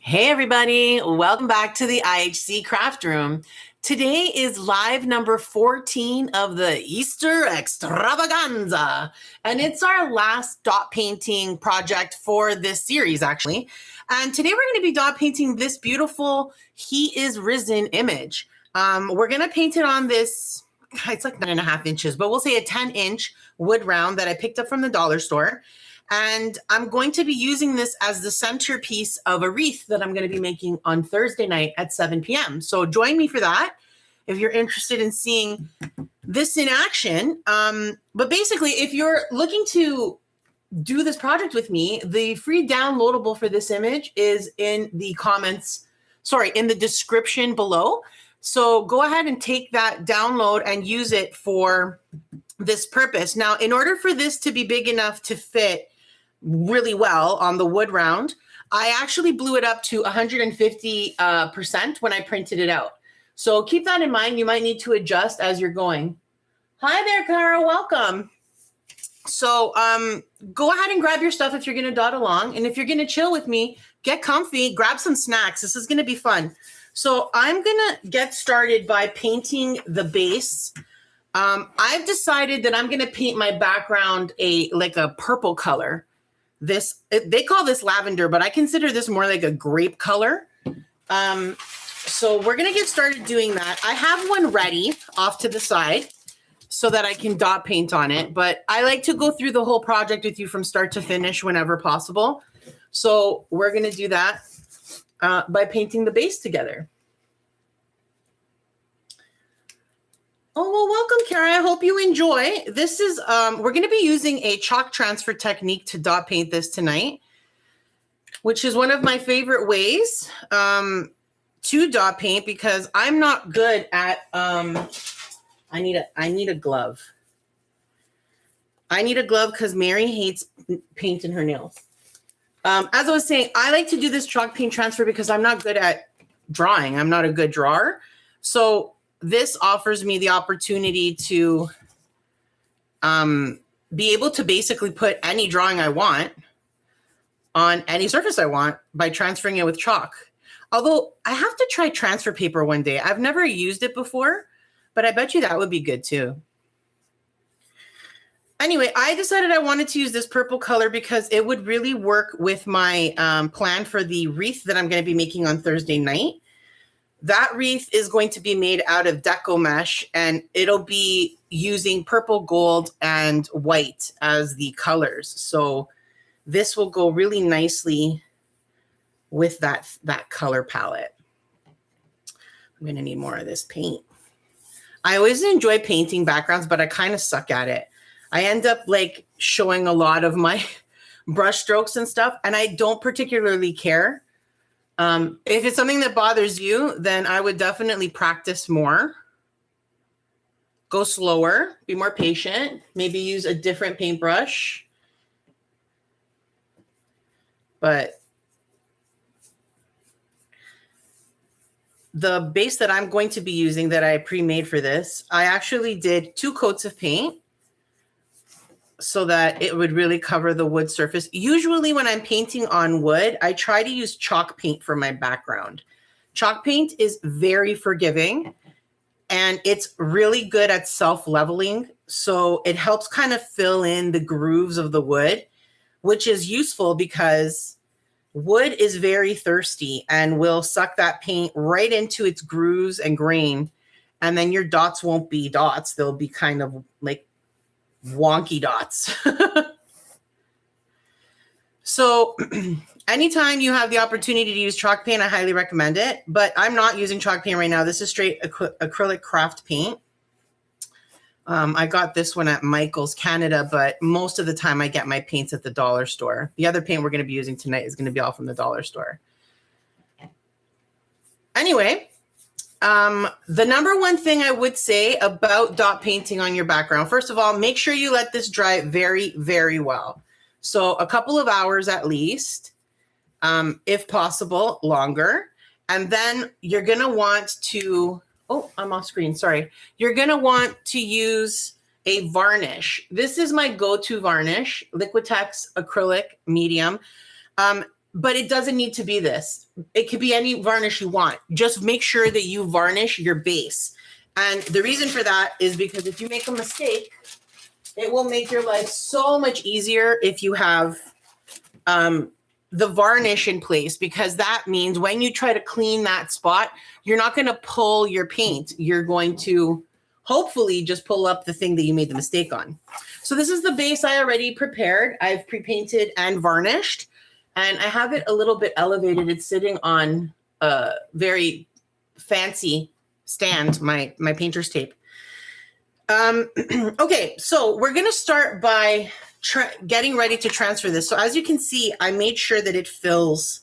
Hey everybody, welcome back to the IHC Craft Room. Today is live number 14 of the Easter Extravaganza, and it's our last dot painting project for this series actually. And today we're going to be dot painting this beautiful He Is Risen image. We're going to paint it on this, it's like 9.5 inches, but we'll say a 10-inch wood round that I picked up from the dollar store. And I'm going to be using this as the centerpiece of a wreath that I'm going to be making on Thursday night at 7 p.m. So join me for that if you're interested in seeing this in action. But basically, if you're looking to do this project with me, the free downloadable for this image is in the in the description below. So go ahead and take that download and use it for this purpose. Now, in order for this to be big enough to fit really well on the wood round, I actually blew it up to 150% when I printed it out. So keep that in mind. You might need to adjust as you're going. Hi there, Cara. Welcome. So go ahead and grab your stuff if you're going to dot along. And if you're going to chill with me, get comfy, grab some snacks. This is going to be fun. So I'm going to get started by painting the base. I've decided that I'm going to paint my background like a purple color. They call this lavender, but I consider this more like a grape color. So we're going to get started doing that. I have one ready off to the side so that I can dot paint on it, but I like to go through the whole project with you from start to finish whenever possible. So we're going to do that by painting the base together. Oh, well, welcome, Kara. I hope you enjoy. This is, we're going to be using a chalk transfer technique to dot paint this tonight, which is one of my favorite ways to dot paint because I'm not good at, I need a glove. I need a glove because Mary hates painting her nails. As I was saying, I like to do this chalk paint transfer because I'm not good at drawing. I'm not a good drawer. So this offers me the opportunity to be able to basically put any drawing I want on any surface I want by transferring it with chalk. Although I have to try transfer paper one day. I've never used it before, but I bet you that would be good too. Anyway, I decided I wanted to use this purple color because it would really work with my plan for the wreath that I'm going to be making on Thursday night. That wreath is going to be made out of deco mesh, and it'll be using purple, gold, and white as the colors. So this will go really nicely with that color palette. I'm going to need more of this paint. I always enjoy painting backgrounds, but I kind of suck at it. I end up like showing a lot of my brush strokes and stuff, and I don't particularly care. If it's something that bothers you, then I would definitely practice more. Go slower, be more patient, maybe use a different paintbrush. But the base that I'm going to be using that I pre-made for this, I actually did 2 coats of paint so that it would really cover the wood surface. Usually when I'm painting on wood, I try to use chalk paint for my background. Chalk paint is very forgiving and it's really good at self-leveling. So it helps kind of fill in the grooves of the wood, which is useful because wood is very thirsty and will suck that paint right into its grooves and grain. And then your dots won't be dots. They'll be kind of like wonky dots. So anytime you have the opportunity to use chalk paint, I highly recommend it, but I'm not using chalk paint right now. This is straight acrylic craft paint. I got this one at Michael's Canada, but most of the time I get my paints at the dollar store. The other paint we're going to be using tonight is going to be all from the dollar store. Anyway, the number one thing I would say about dot painting on your background, first of all, make sure you let this dry very, very well. So a couple of hours at least, if possible, longer. And then you're going to want to, oh, I'm off screen, sorry. You're going to want to use a varnish. This is my go-to varnish, Liquitex acrylic medium. but it doesn't need to be this. It could be any varnish you want. Just make sure that you varnish your base. And the reason for that is because if you make a mistake, it will make your life so much easier if you have the varnish in place, because that means when you try to clean that spot, you're not going to pull your paint. You're going to hopefully just pull up the thing that you made the mistake on. So this is the base I already prepared. I've pre-painted and varnished, and I have it a little bit elevated. It's sitting on a very fancy stand, my painter's tape. Okay, so we're going to start by getting ready to transfer this. So as you can see, I made sure that it fills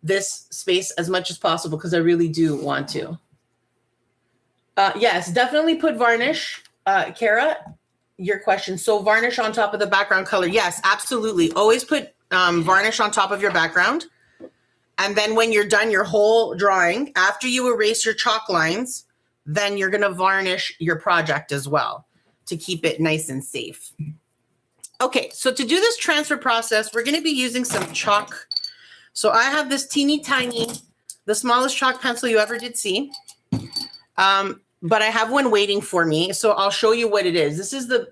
this space as much as possible because I really do want to. Yes, definitely put varnish. Kara, your question. So varnish on top of the background color. Yes, absolutely. Always put varnish on top of your background. And then when you're done your whole drawing, after you erase your chalk lines, then you're going to varnish your project as well to keep it nice and safe. Okay, so to do this transfer process, we're going to be using some chalk. So I have this teeny tiny, the smallest chalk pencil you ever did see. But I have one waiting for me. So I'll show you what it is. This is the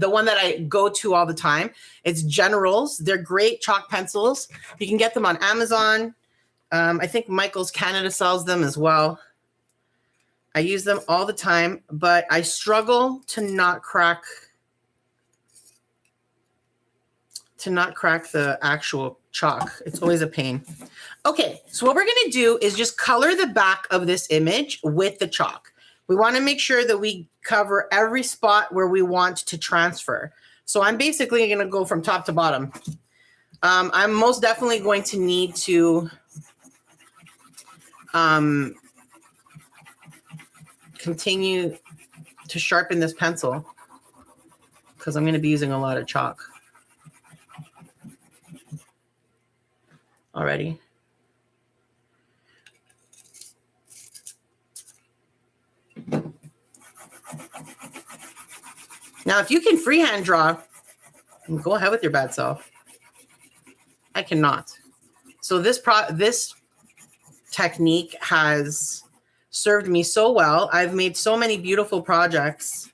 one that I go to all the time. It's Generals. They're great chalk pencils. You can get them on Amazon. I think Michael's Canada sells them as well. I use them all the time, but I struggle to not crack the actual chalk. It's always a pain. Okay, so what we're going to do is just color the back of this image with the chalk. We want to make sure that we cover every spot where we want to transfer. So I'm basically going to go from top to bottom. I'm most definitely going to need to continue to sharpen this pencil because I'm going to be using a lot of chalk already. Now, if you can freehand draw, go ahead with your bad self. I cannot. So this technique has served me so well. I've made so many beautiful projects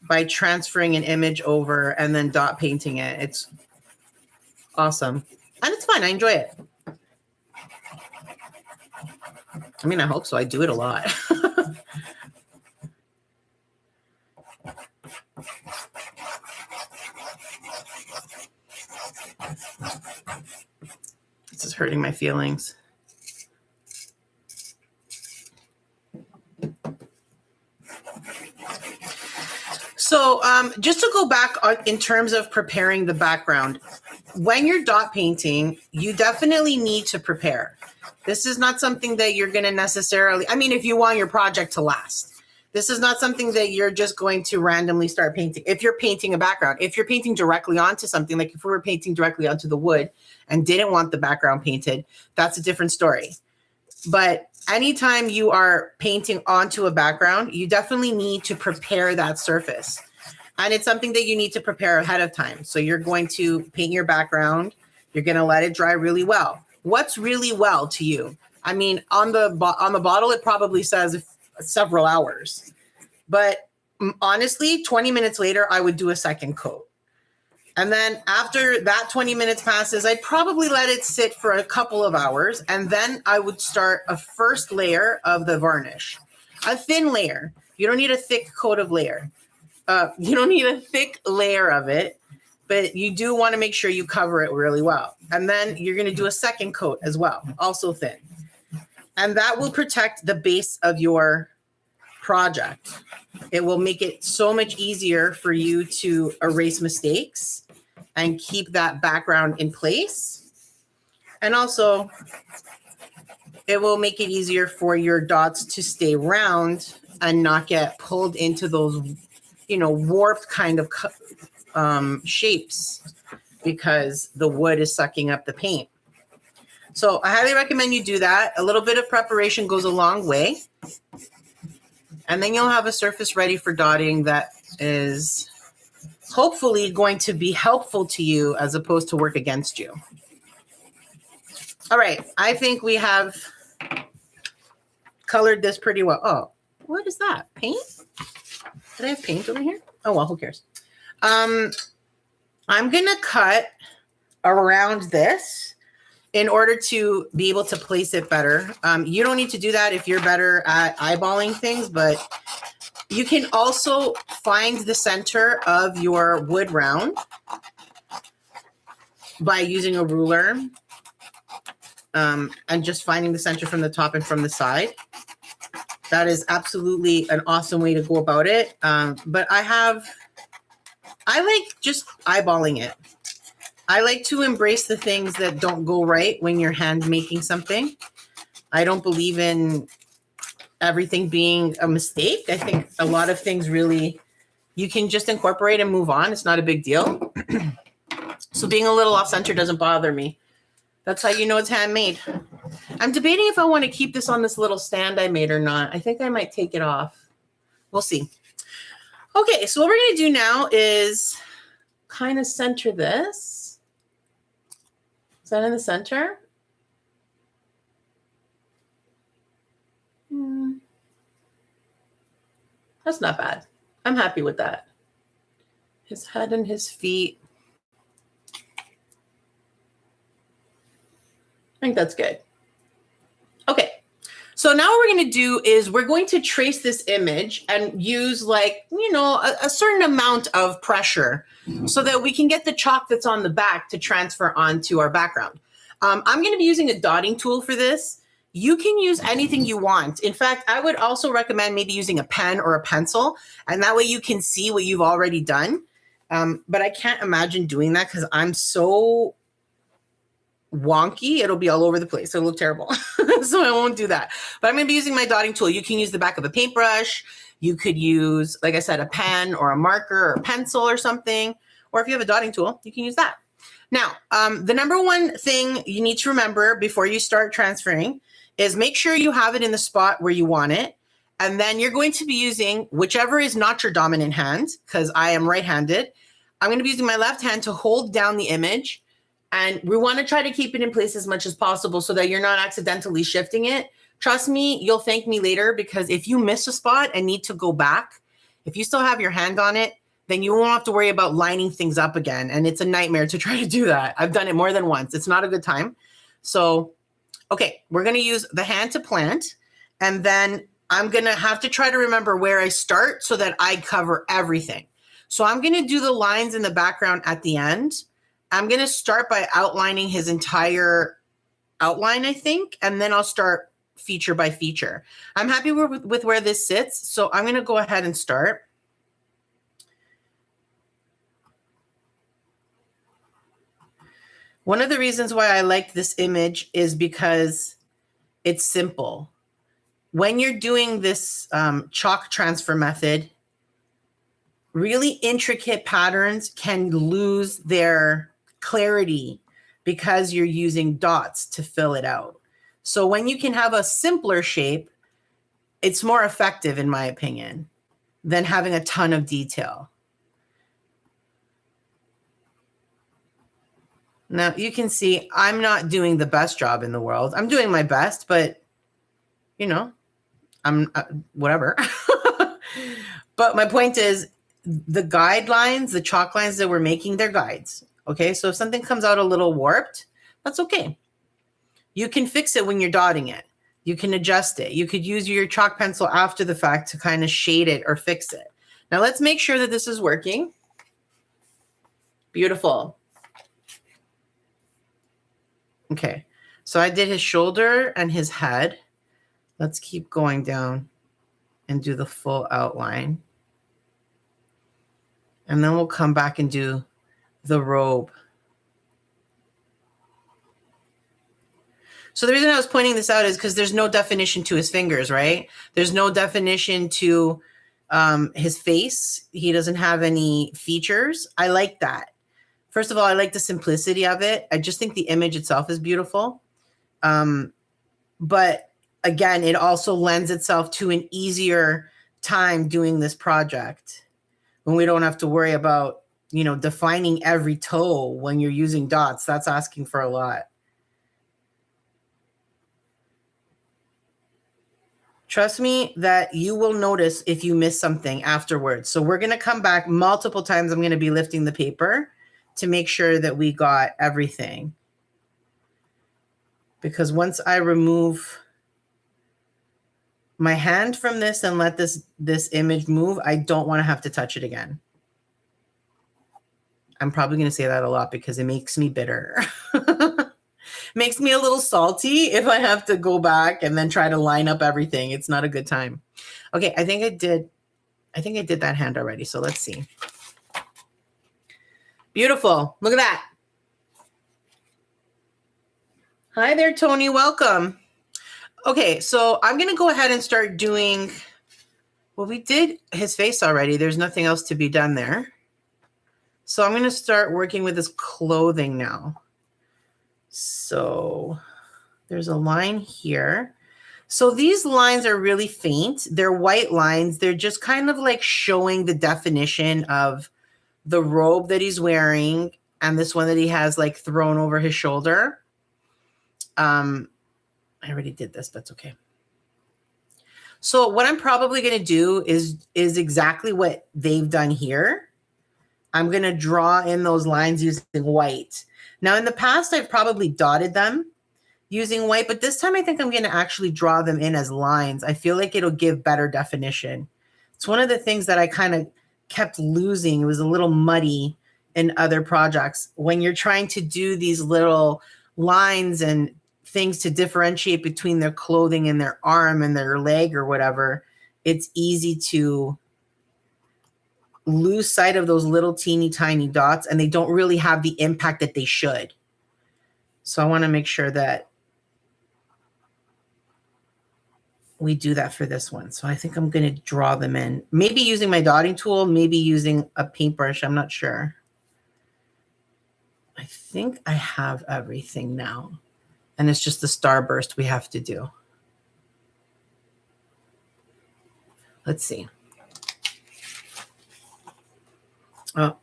by transferring an image over and then dot painting it. It's awesome. And it's fun. I enjoy it. I mean, I hope so. I do it a lot. This is hurting my feelings. So just to go back in terms of preparing the background, when you're dot painting, you definitely need to prepare. This is not something that you're going to necessarily, I mean, if you want your project to last, this is not something that you're just going to randomly start painting. If you're painting a background, if you're painting directly onto something, like if we were painting directly onto the wood and didn't want the background painted, that's a different story. But anytime you are painting onto a background, you definitely need to prepare that surface. And it's something that you need to prepare ahead of time. So you're going to paint your background. You're going to let it dry really well. What's really well to you? I mean, on the bottle, it probably says several hours. But honestly, 20 minutes later, I would do a second coat. And then after that 20 minutes passes, I'd probably let it sit for a couple of hours. And then I would start a first layer of the varnish. A thin layer. You don't need a thick coat of layer. You don't need a thick layer of it, but you do want to make sure you cover it really well. And then you're going to do a second coat as well, also thin. And that will protect the base of your project. It will make it so much easier for you to erase mistakes and keep that background in place. And also, it will make it easier for your dots to stay round and not get pulled into those, you know, warped kind of shapes because the wood is sucking up the paint. So I highly recommend you do that. A little bit of preparation goes a long way. And then you'll have a surface ready for dotting that is hopefully going to be helpful to you as opposed to work against you. All right, I think we have colored this pretty well. Oh, what is that? Paint? Did I have paint over here? Oh, well, who cares? I'm going to cut around this in order to be able to place it better. You don't need to do that if you're better at eyeballing things, but you can also find the center of your wood round by using a ruler and just finding the center from the top and from the side. That is absolutely an awesome way to go about it. But I like just eyeballing it. I like to embrace the things that don't go right when you're hand making something. I don't believe in everything being a mistake. I think a lot of things really, you can just incorporate and move on. It's not a big deal. So being a little off center doesn't bother me. That's how you know it's handmade. I'm debating if I want to keep this on this little stand I made or not. I think I might take it off. We'll see. Okay, so what we're going to do now is kind of center this. Is that in the center? That's not bad. I'm happy with that. His head and his feet. I think that's good. Okay. So now what we're going to do is we're going to trace this image and use a certain amount of pressure so that we can get the chalk that's on the back to transfer onto our background. I'm going to be using a dotting tool for this. You can use anything you want. In fact, I would also recommend maybe using a pen or a pencil, and that way you can see what you've already done. But I can't imagine doing that because I'm so wonky. It'll be all over the place. It'll look terrible. So I won't do that. But I'm going to be using my dotting tool. You can use the back of a paintbrush. You could use, like I said, a pen or a marker or a pencil or something. Or if you have a dotting tool, you can use that. Now, the number one thing you need to remember before you start transferring is make sure you have it in the spot where you want it. And then you're going to be using whichever is not your dominant hand, because I am right-handed. I'm going to be using my left hand to hold down the image. And we want to try to keep it in place as much as possible so that you're not accidentally shifting it. Trust me, you'll thank me later, because if you miss a spot and need to go back, if you still have your hand on it, then you won't have to worry about lining things up again. And it's a nightmare to try to do that. I've done it more than once. It's not a good time. So, okay, we're going to use the hand to plant. And then I'm going to have to try to remember where I start so that I cover everything. So I'm going to do the lines in the background at the end. I'm going to start by outlining his entire outline, I think, and then I'll start feature by feature. I'm happy with where this sits, so I'm going to go ahead and start. One of the reasons why I like this image is because it's simple. When you're doing this chalk transfer method, really intricate patterns can lose their clarity because you're using dots to fill it out. So when you can have a simpler shape, it's more effective, in my opinion, than having a ton of detail. Now you can see I'm not doing the best job in the world. I'm doing my best, but I'm whatever. But my point is, the guidelines, the chalk lines that we're making, they're guides. Okay, so if something comes out a little warped, that's okay. You can fix it when you're dotting it. You can adjust it. You could use your chalk pencil after the fact to kind of shade it or fix it. Now let's make sure that this is working. Beautiful. Okay, so I did his shoulder and his head. Let's keep going down and do the full outline. And then we'll come back and do the robe. So the reason I was pointing this out is because there's no definition to his fingers, right? There's no definition to his face. He doesn't have any features. I like that. First of all, I like the simplicity of it. I just think the image itself is beautiful. But again, it also lends itself to an easier time doing this project when we don't have to worry about, defining every toe when you're using dots. That's asking for a lot. Trust me that you will notice if you miss something afterwards. So we're going to come back multiple times. I'm going to be lifting the paper to make sure that we got everything. Because once I remove my hand from this and let this image move, I don't want to have to touch it again. I'm probably going to say that a lot because it makes me bitter. Makes me a little salty if I have to go back and then try to line up everything. It's not a good time. Okay, I think I did that hand already. So let's see. Beautiful. Look at that. Hi there, Tony. Welcome. Okay, so I'm going to go ahead and start doing, well, we did his face already. There's nothing else to be done there. So I'm going to start working with his clothing now. So there's a line here. So these lines are really faint. They're white lines. They're just kind of like showing the definition of the robe that he's wearing and this one that he has like thrown over his shoulder. I already did this, but it's okay. So what I'm probably going to do is exactly what they've done here. I'm going to draw in those lines using white. Now, in the past, I've probably dotted them using white, but this time I think I'm going to actually draw them in as lines. I feel like it'll give better definition. It's one of the things that I kind of kept losing. It was a little muddy in other projects. When you're trying to do these little lines and things to differentiate between their clothing and their arm and their leg or whatever, it's easy to lose sight of those little teeny tiny dots, and they don't really have the impact that they should. So I want to make sure that we do that for this one. So I think I'm going to draw them in, maybe using my dotting tool, maybe using a paintbrush. I'm not sure. I think I have everything now, and it's just the starburst we have to do. Let's see. Oh,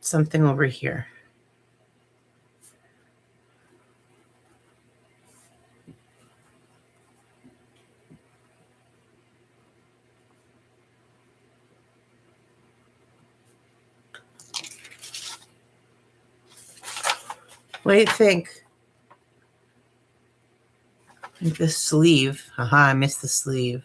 something over here. What do you think? I think the sleeve. Aha, I missed the sleeve.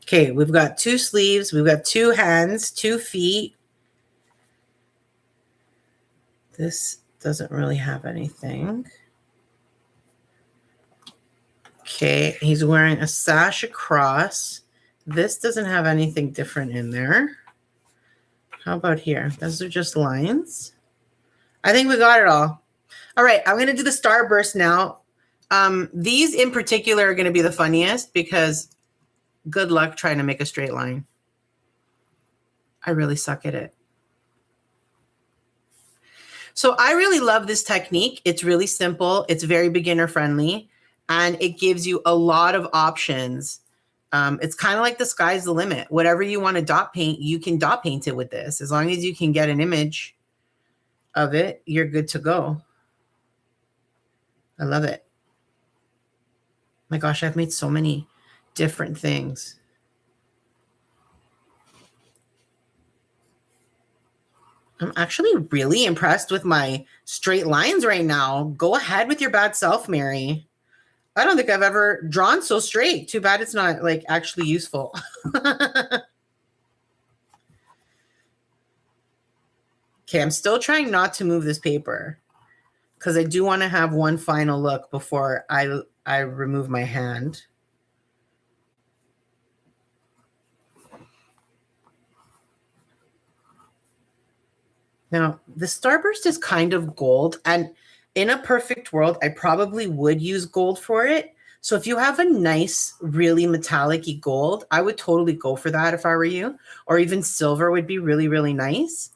Okay, we've got 2 sleeves. We've got 2 hands, 2 feet. This doesn't really have anything. Okay, he's wearing a sash across. This doesn't have anything different in there. How about here? Those are just lines. I think we got it all. All right, I'm going to do the starburst now. These in particular are going to be the funniest because good luck trying to make a straight line. I really suck at it. So I really love this technique. It's really simple. It's very beginner friendly, and it gives you a lot of options. It's kind of like the sky's the limit. Whatever you want to dot paint, you can dot paint it with this. As long as you can get an image of it, you're good to go. I love it. My gosh, I've made so many different things. I'm actually really impressed with my straight lines right now. Go ahead with your bad self, Mary. I don't think I've ever drawn so straight. Too bad it's not like actually useful. Okay, I'm still trying not to move this paper because I do want to have one final look before I remove my hand. Now, the starburst is kind of gold, and in a perfect world, I probably would use gold for it. So if you have a nice, really metallic-y gold, I would totally go for that if I were you, or even silver would be really, really nice.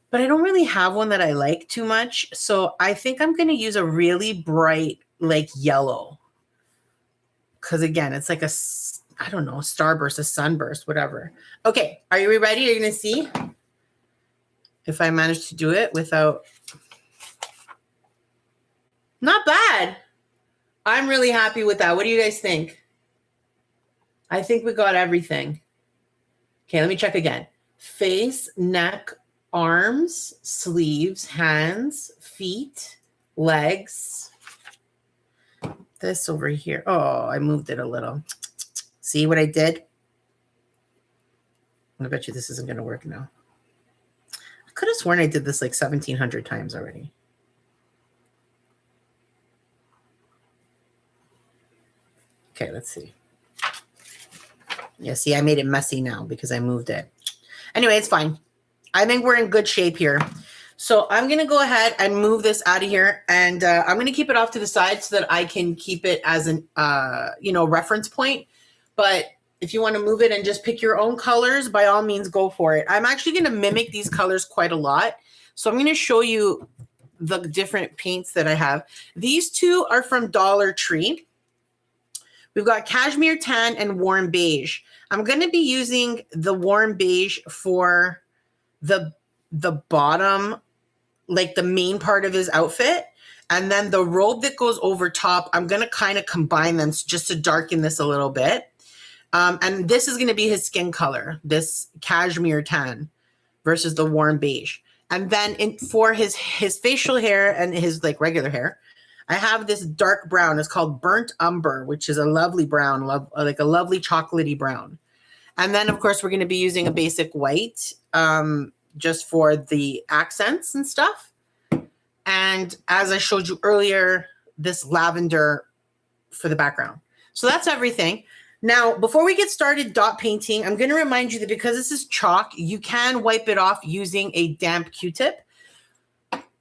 But I don't really have one that I like too much. So I think I'm going to use a really bright, like yellow. Because again, it's like a, I don't know, a starburst, a sunburst, whatever. Okay, are you ready? Are you going to see? if I manage to do it without. Not bad. I'm really happy with that. What do you guys think? I think we got everything. Okay, let me check again. Face, neck, arms, sleeves, hands, feet, legs. This over here. Oh, I moved it a little. See what I did? I bet you this isn't going to work now. I could have sworn I did this like 1,700 times already. Okay, let's see. Yeah, see, I made it messy now because I moved it. Anyway, it's fine. I think we're in good shape here. So I'm going to go ahead and move this out of here. And I'm going to keep it off to the side so that I can keep it as an, reference point. But if you want to move it and just pick your own colors, by all means, go for it. I'm actually going to mimic these colors quite a lot. So I'm going to show you the different paints that I have. These two are from Dollar Tree. We've got Cashmere Tan and Warm Beige. I'm going to be using the Warm Beige for the bottom, like the main part of his outfit. And then the robe that goes over top, I'm going to kind of combine them just to darken this a little bit. And this is going to be his skin color, this Cashmere Tan versus the Warm Beige. And then for his facial hair and his like regular hair, I have this dark brown. It's called Burnt Umber, which is a lovely brown, like a lovely chocolatey brown. And then, of course, we're going to be using a basic white just for the accents and stuff. And as I showed you earlier, this lavender for the background. So that's everything. Now, before we get started dot painting, I'm going to remind you that because this is chalk, you can wipe it off using a damp Q-tip.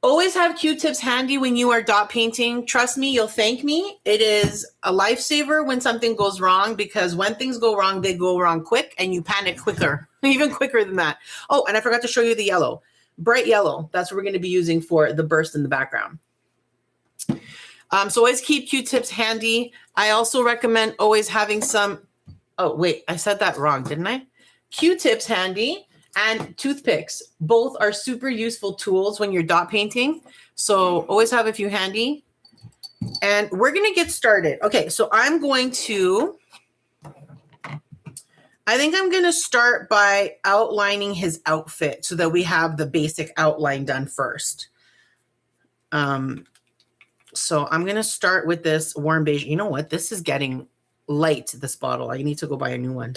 Always have Q-tips handy when you are dot painting. Trust me, you'll thank me. It is a lifesaver when something goes wrong, because when things go wrong, they go wrong quick and you panic quicker, even quicker than that. Oh, and I forgot to show you the yellow. Bright yellow. That's what we're going to be using for the burst in the background. So always keep Q-tips handy. I also recommend always having some, oh, wait, I said that wrong, didn't I? Q-tips handy. And toothpicks, both are super useful tools when you're dot painting. So always have a few handy. And we're going to get started. Okay, so I think I'm going to start by outlining his outfit so that we have the basic outline done first. So I'm going to start with this warm beige. You know what? This is getting light, this bottle. I need to go buy a new one.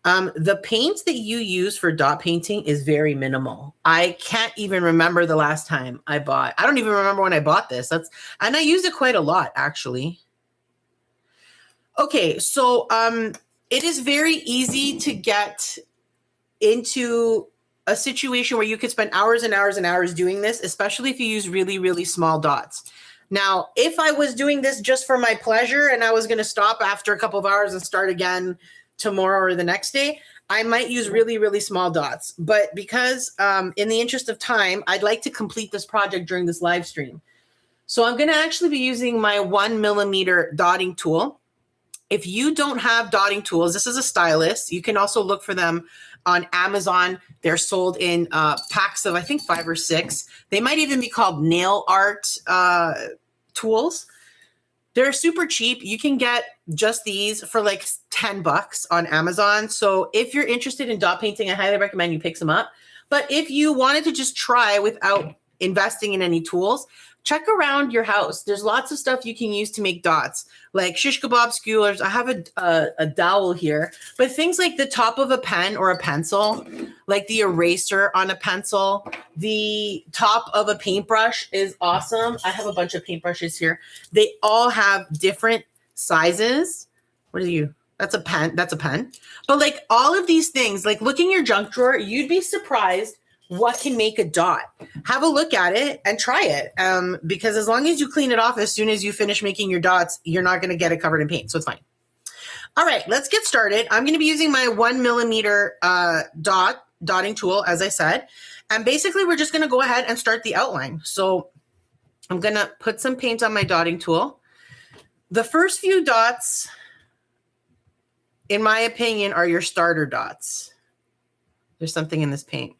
The paints that you use for dot painting is very minimal. I can't even remember the last time I don't even remember when I bought this. And I use it quite a lot, actually. Okay, so it is very easy to get into a situation where you could spend hours and hours and hours doing this, especially if you use really, really small dots. Now, if I was doing this just for my pleasure and I was going to stop after a couple of hours and start again tomorrow or the next day, I might use really, really small dots. But because in the interest of time, I'd like to complete this project during this live stream. So I'm going to actually be using my 1mm dotting tool. If you don't have dotting tools, this is a stylus. You can also look for them on Amazon. They're sold in packs of, I think, 5 or 6. They might even be called nail art tools. They're super cheap. You can get just these for like $10 on Amazon. So if you're interested in dot painting, I highly recommend you pick some up. But if you wanted to just try without investing in any tools, check around your house. There's lots of stuff you can use to make dots, like shish kebab skewers. I have a dowel here, but things like the top of a pen or a pencil, like the eraser on a pencil, the top of a paintbrush is awesome. I have a bunch of paintbrushes here. They all have different sizes. What are you? That's a pen. That's a pen. But like all of these things, like look in your junk drawer, you'd be surprised what can make a dot. Have a look at it and try it. Because as long as you clean it off as soon as you finish making your dots, you're not going to get it covered in paint. So it's fine. All right, let's get started. I'm going to be using my 1mm dotting tool, as I said. And basically, we're just going to go ahead and start the outline. So I'm going to put some paint on my dotting tool. The first few dots, in my opinion, are your starter dots. There's something in this paint.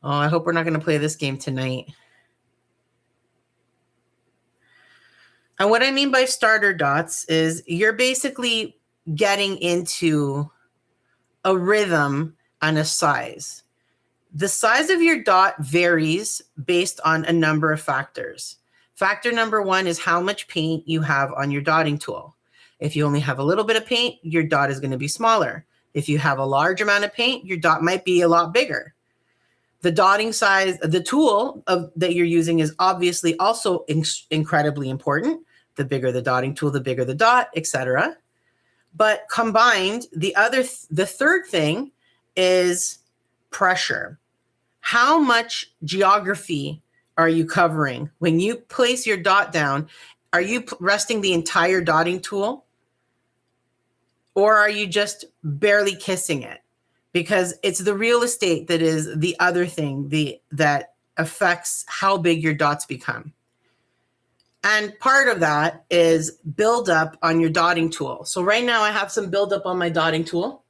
Oh, I hope we're not going to play this game tonight. And what I mean by starter dots is you're basically getting into a rhythm and a size. The size of your dot varies based on a number of factors. Factor number one is how much paint you have on your dotting tool. If you only have a little bit of paint, your dot is going to be smaller. If you have a large amount of paint, your dot might be a lot bigger. The dotting size, the tool that you're using is obviously also incredibly important. The bigger the dotting tool, the bigger the dot, etc. But combined, the third thing is pressure. How much geography are you covering? When you place your dot down, are you resting the entire dotting tool? Or are you just barely kissing it? Because it's the real estate that is the other thing that affects how big your dots become. And part of that is buildup on your dotting tool. So right now I have some buildup on my dotting tool.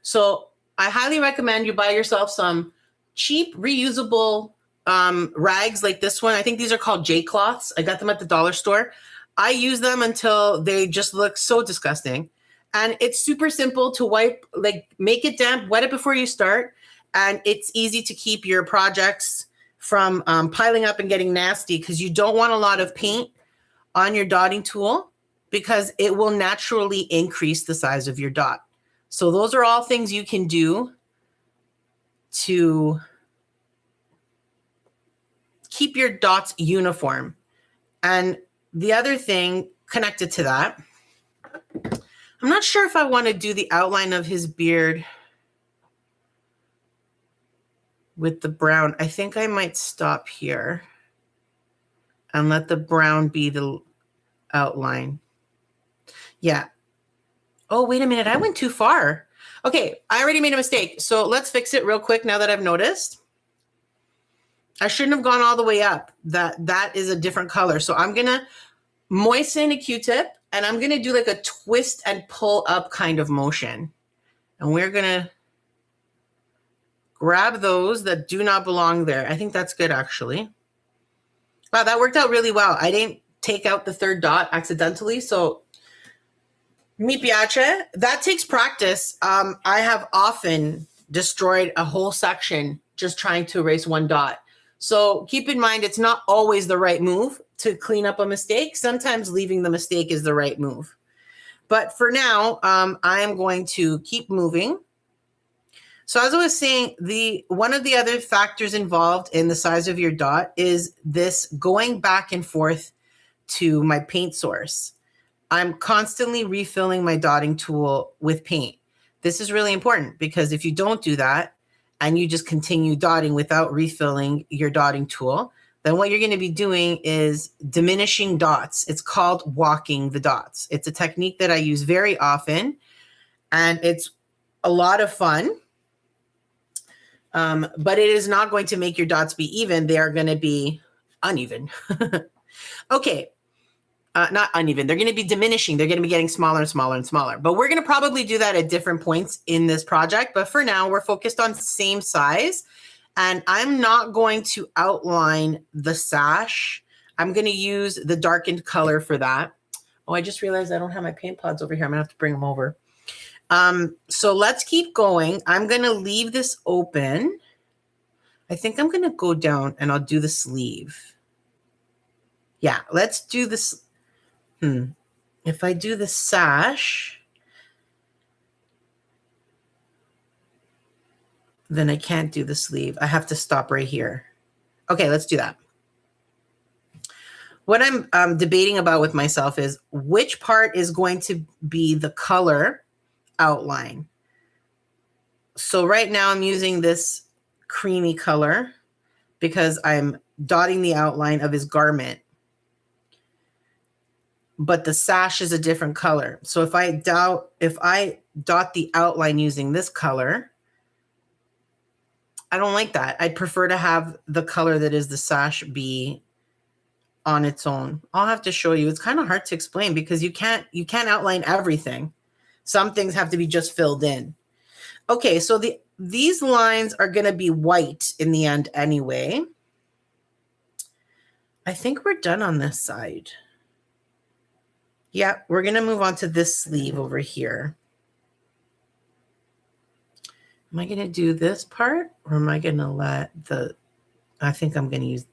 So I highly recommend you buy yourself some cheap reusable rags like this one. I think these are called J-cloths. I got them at the dollar store. I use them until they just look so disgusting. And it's super simple to wipe, like make it damp, wet it before you start. And it's easy to keep your projects from piling up and getting nasty, because you don't want a lot of paint on your dotting tool because it will naturally increase the size of your dot. So those are all things you can do to keep your dots uniform. And the other thing connected to that, I'm not sure if I want to do the outline of his beard with the brown. I think I might stop here and let the brown be the outline. Yeah. Oh, wait a minute. I went too far. Okay, I already made a mistake. So let's fix it real quick now that I've noticed. I shouldn't have gone all the way up. That is a different color. So I'm going to moisten a Q-tip and I'm going to do like a twist and pull up kind of motion. And we're going to grab those that do not belong there. I think that's good, actually. Wow, that worked out really well. I didn't take out the third dot accidentally, so mi piace. That takes practice. I have often destroyed a whole section just trying to erase one dot. So keep in mind, it's not always the right move to clean up a mistake. Sometimes leaving the mistake is the right move. But for now, I am going to keep moving. So as I was saying, one of the other factors involved in the size of your dot is this going back and forth to my paint source. I'm constantly refilling my dotting tool with paint. This is really important because if you don't do that and you just continue dotting without refilling your dotting tool, then what you're going to be doing is diminishing dots. It's called walking the dots. It's a technique that I use very often, and it's a lot of fun. But it is not going to make your dots be even. They are going to be uneven. Okay. Not uneven. They're going to be diminishing. They're going to be getting smaller and smaller and smaller. But we're going to probably do that at different points in this project. But for now, we're focused on same size. And I'm not going to outline the sash. I'm going to use the darkened color for that. Oh, I just realized I don't have my paint pods over here. I'm going to have to bring them over. So let's keep going. I'm going to leave this open. I think I'm going to go down and I'll do the sleeve. Yeah, let's do this. If I do the sash, then I can't do the sleeve. I have to stop right here. Okay, let's do that. What I'm debating about with myself is which part is going to be the color outline. So right now I'm using this creamy color because I'm dotting the outline of his garment. But the sash is a different color. So if I dot the outline using this color, I don't like that. I'd prefer to have the color that is the sash be on its own. I'll have to show you. It's kind of hard to explain because you can't outline everything. Some things have to be just filled in. Okay, so these lines are going to be white in the end anyway. I think we're done on this side. Yeah, we're going to move on to this sleeve over here. Am I going to do this part, or am I going to let I think I'm going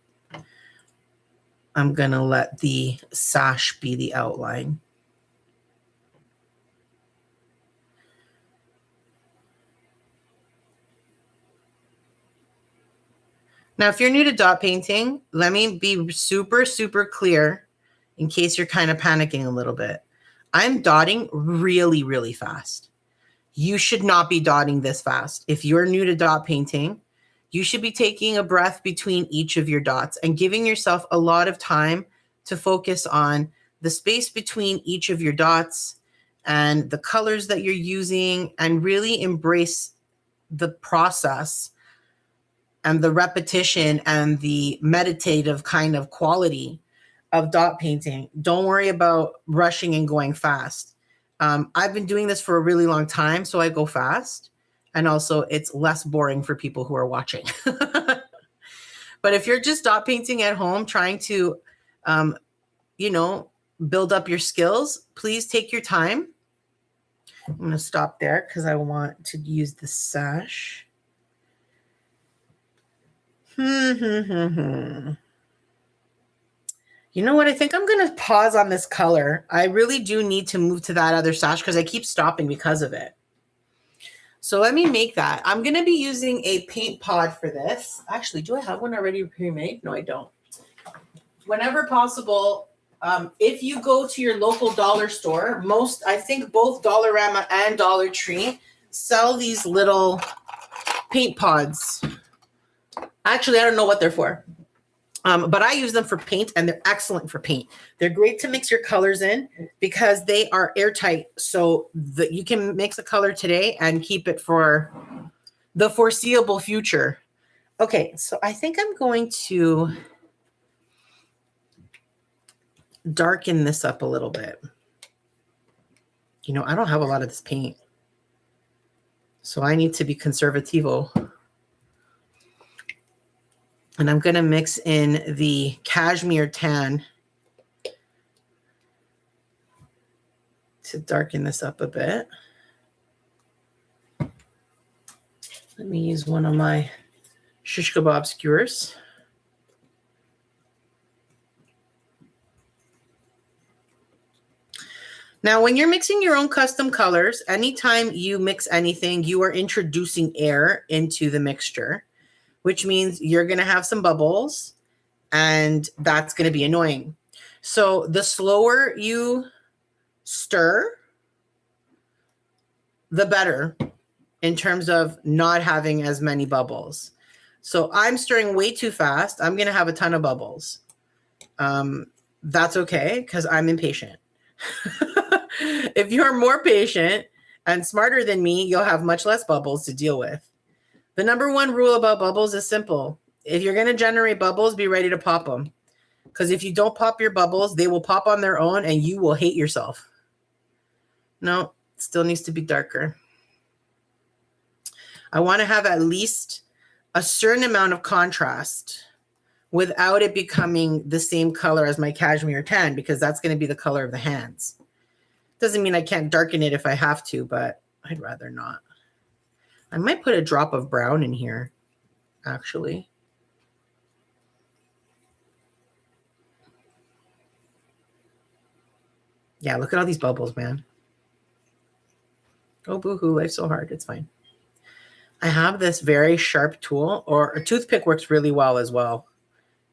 to let the sash be the outline. Now, if you're new to dot painting, let me be super, super clear in case you're kind of panicking a little bit. I'm dotting really, really fast. You should not be dotting this fast. If you're new to dot painting, you should be taking a breath between each of your dots and giving yourself a lot of time to focus on the space between each of your dots and the colors that you're using, and really embrace the process and the repetition and the meditative kind of quality of dot painting. Don't worry about rushing and going fast. I've been doing this for a really long time, so I go fast. And also it's less boring for people who are watching. But if you're just dot painting at home, trying to, build up your skills, please take your time. I'm going to stop there because I want to use the sash. You know what? I think I'm going to pause on this color. I really do need to move to that other sash because I keep stopping because of it. So let me make that. I'm going to be using a paint pod for this. Actually, do I have one already pre-made? No, I don't. Whenever possible, if you go to your local dollar store, I think both Dollarama and Dollar Tree sell these little paint pods. Actually, I don't know what they're for. But I use them for paint, and they're excellent for paint. They're great to mix your colors in because they are airtight, so that you can mix a color today and keep it for the foreseeable future. Okay, so I think I'm going to darken this up a little bit. I don't have a lot of this paint, so I need to be conservativo. And I'm going to mix in the cashmere tan to darken this up a bit. Let me use one of my shish kebab skewers. Now, when you're mixing your own custom colors, anytime you mix anything, you are introducing air into the mixture, which means you're going to have some bubbles, and that's going to be annoying. So the slower you stir, the better in terms of not having as many bubbles. So I'm stirring way too fast. I'm going to have a ton of bubbles. That's okay because I'm impatient. If you're more patient and smarter than me, you'll have much less bubbles to deal with. The number one rule about bubbles is simple. If you're going to generate bubbles, be ready to pop them. Because if you don't pop your bubbles, they will pop on their own and you will hate yourself. No, it still needs to be darker. I want to have at least a certain amount of contrast without it becoming the same color as my cashmere tan, because that's going to be the color of the hands. Doesn't mean I can't darken it if I have to, but I'd rather not. I might put a drop of brown in here, actually. Yeah, look at all these bubbles, man. Oh, boo-hoo, life's so hard. It's fine. I have this very sharp tool, or a toothpick works really well as well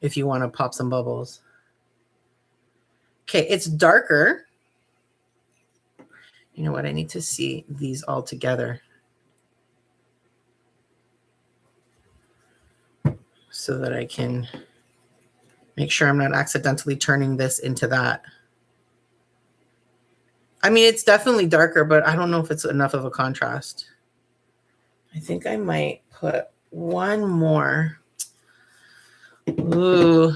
if you want to pop some bubbles. Okay, it's darker. You know what? I need to see these all together so that I can make sure I'm not accidentally turning this into that. I mean, it's definitely darker, but I don't know if it's enough of a contrast. I think I might put one more. Ooh,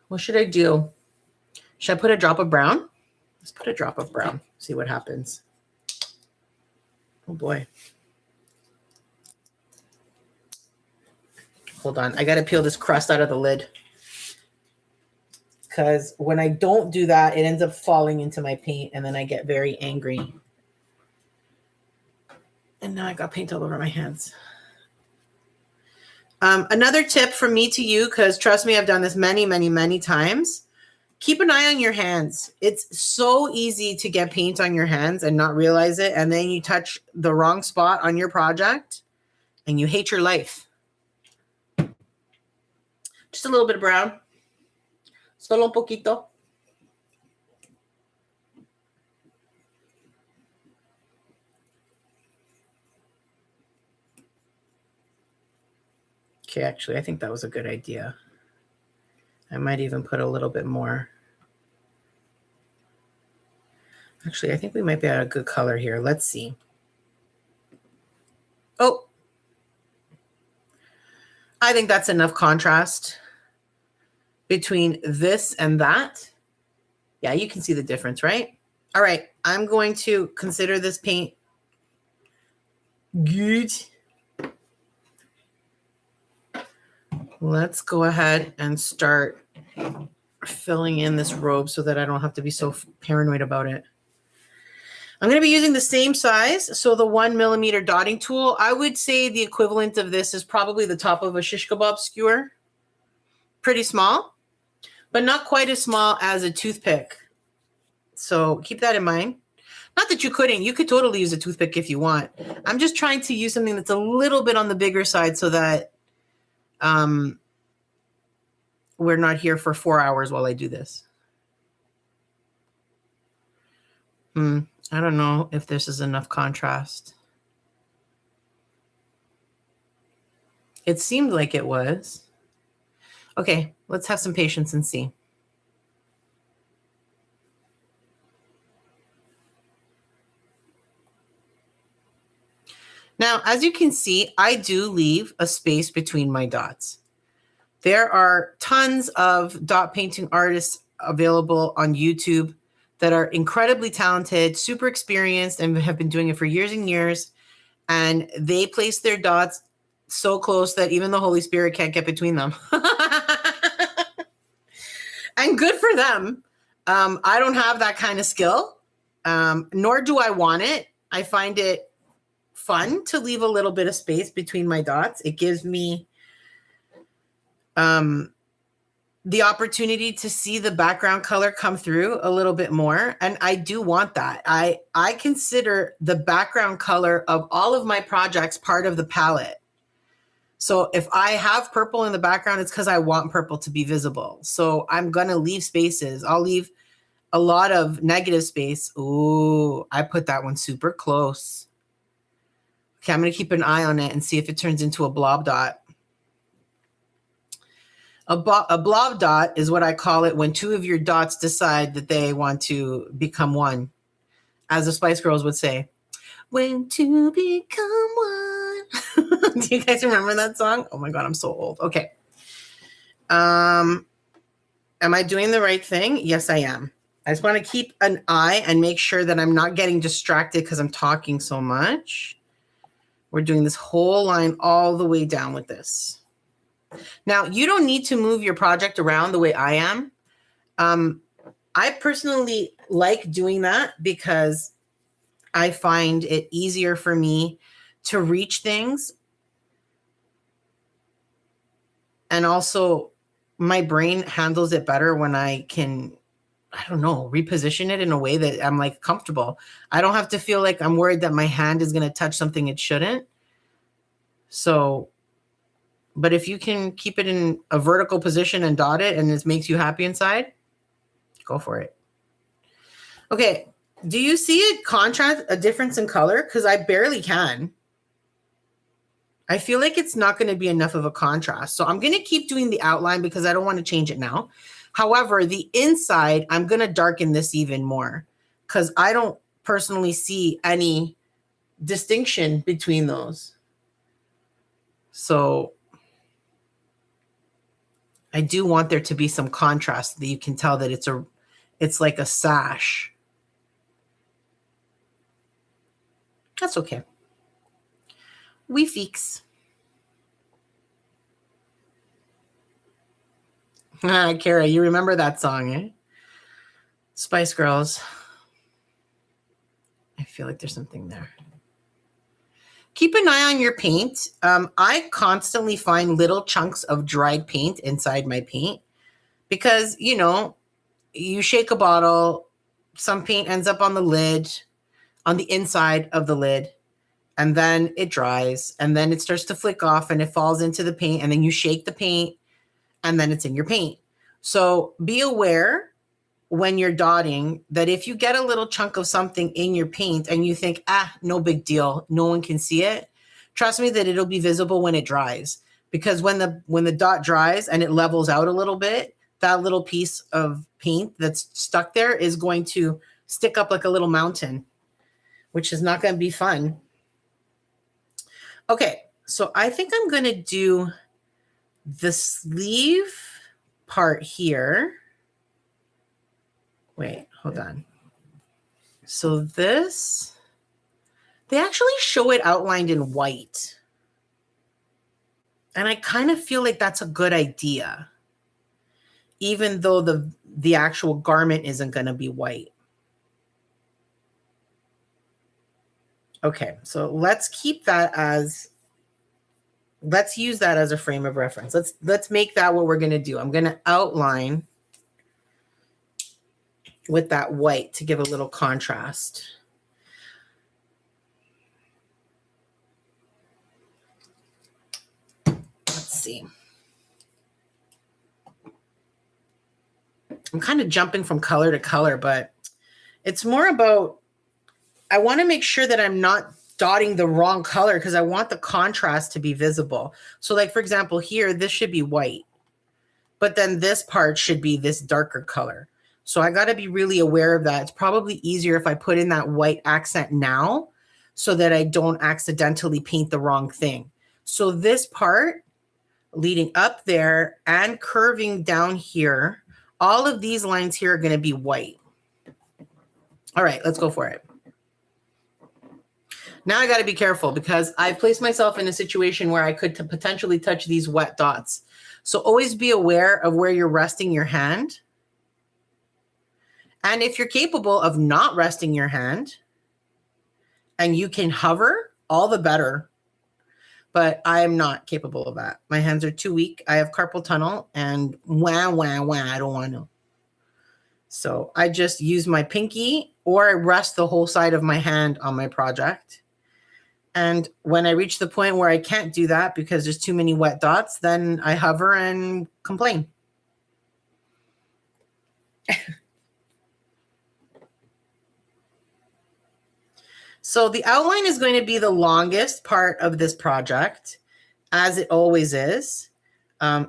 what should I do? Should I put a drop of brown? Let's put a drop of brown, see what happens. Oh boy. Hold on. I got to peel this crust out of the lid. Because when I don't do that, it ends up falling into my paint and then I get very angry. And now I got paint all over my hands. Another tip from me to you, because trust me, I've done this many, many, many times. Keep an eye on your hands. It's so easy to get paint on your hands and not realize it. And then you touch the wrong spot on your project and you hate your life. Just a little bit of brown. Solo un poquito. Okay, actually, I think that was a good idea. I might even put a little bit more. Actually, I think we might be at a good color here. Let's see. Oh, I think that's enough contrast between this and that. Yeah, you can see the difference, right? All right, I'm going to consider this paint good. Let's go ahead and start filling in this robe so that I don't have to be so paranoid about it. I'm going to be using the same size. So the 1 millimeter dotting tool, I would say the equivalent of this is probably the top of a shish kebab skewer. Pretty small, but not quite as small as a toothpick. So keep that in mind. Not that you couldn't. You could totally use a toothpick if you want. I'm just trying to use something that's a little bit on the bigger side so that we're not here for 4 hours while I do this. I don't know if this is enough contrast. It seemed like it was. Okay, let's have some patience and see. Now, as you can see, I do leave a space between my dots. There are tons of dot painting artists available on YouTube that are incredibly talented, super experienced, and have been doing it for years and years. And they place their dots so close that even the Holy Spirit can't get between them. And good for them. I don't have that kind of skill, nor do I want it. I find it fun to leave a little bit of space between my dots. It gives me the opportunity to see the background color come through a little bit more. And I do want that. I consider the background color of all of my projects part of the palette. So if I have purple in the background, it's because I want purple to be visible. So I'm going to leave spaces. I'll leave a lot of negative space. Ooh, I put that one super close. Okay, I'm going to keep an eye on it and see if it turns into a blob dot. A blob dot is what I call it when two of your dots decide that they want to become one. As the Spice Girls would say, when two become one. Do you guys remember that song? Oh my God, I'm so old. Okay. Am I doing the right thing? Yes, I am. I just want to keep an eye and make sure that I'm not getting distracted because I'm talking so much. We're doing this whole line all the way down with this. Now, you don't need to move your project around the way I am. I personally like doing that because I find it easier for me to reach things. And also, my brain handles it better when I can, I don't know, reposition it in a way that I'm like comfortable. I don't have to feel like I'm worried that my hand is going to touch something it shouldn't. So, but if you can keep it in a vertical position and dot it and it makes you happy inside, go for it. Okay. Do you see a difference in color? Because I barely can. I feel like it's not going to be enough of a contrast. So I'm going to keep doing the outline because I don't want to change it now. However, the inside, I'm going to darken this even more because I don't personally see any distinction between those. So I do want there to be some contrast that you can tell that it's like a sash. That's okay. We fix. Kara, you remember that song, eh? Spice Girls. I feel like there's something there. Keep an eye on your paint. I constantly find little chunks of dried paint inside my paint because, you know, you shake a bottle, some paint ends up on the lid, on the inside of the lid, and then it dries, and then it starts to flick off and it falls into the paint, and then you shake the paint, and then it's in your paint. So be aware when you're dotting that if you get a little chunk of something in your paint and you think, no big deal, no one can see it, trust me that it'll be visible when it dries. Because when the dot dries and it levels out a little bit, that little piece of paint that's stuck there is going to stick up like a little mountain, which is not going to be fun. Okay, so I think I'm going to do the sleeve part here. Wait, hold on. So this, they actually show it outlined in white. And I kind of feel like that's a good idea, even though the actual garment isn't going to be white. Okay, so let's keep that as, let's use that as a frame of reference. Let's make that what we're going to do. I'm going to outline with that white to give a little contrast. Let's see. I'm kind of jumping from color to color, but it's more about, I want to make sure that I'm not dotting the wrong color because I want the contrast to be visible. So like, for example, here, this should be white, but then this part should be this darker color. So I got to be really aware of that. It's probably easier if I put in that white accent now so that I don't accidentally paint the wrong thing. So this part leading up there and curving down here, all of these lines here are going to be white. All right, let's go for it. Now I got to be careful because I've placed myself in a situation where I could potentially touch these wet dots. So always be aware of where you're resting your hand. And if you're capable of not resting your hand and you can hover, all the better. But I am not capable of that. My hands are too weak. I have carpal tunnel and I don't want to. So I just use my pinky or I rest the whole side of my hand on my project. And when I reach the point where I can't do that because there's too many wet dots, then I hover and complain. So the outline is going to be the longest part of this project, as it always is,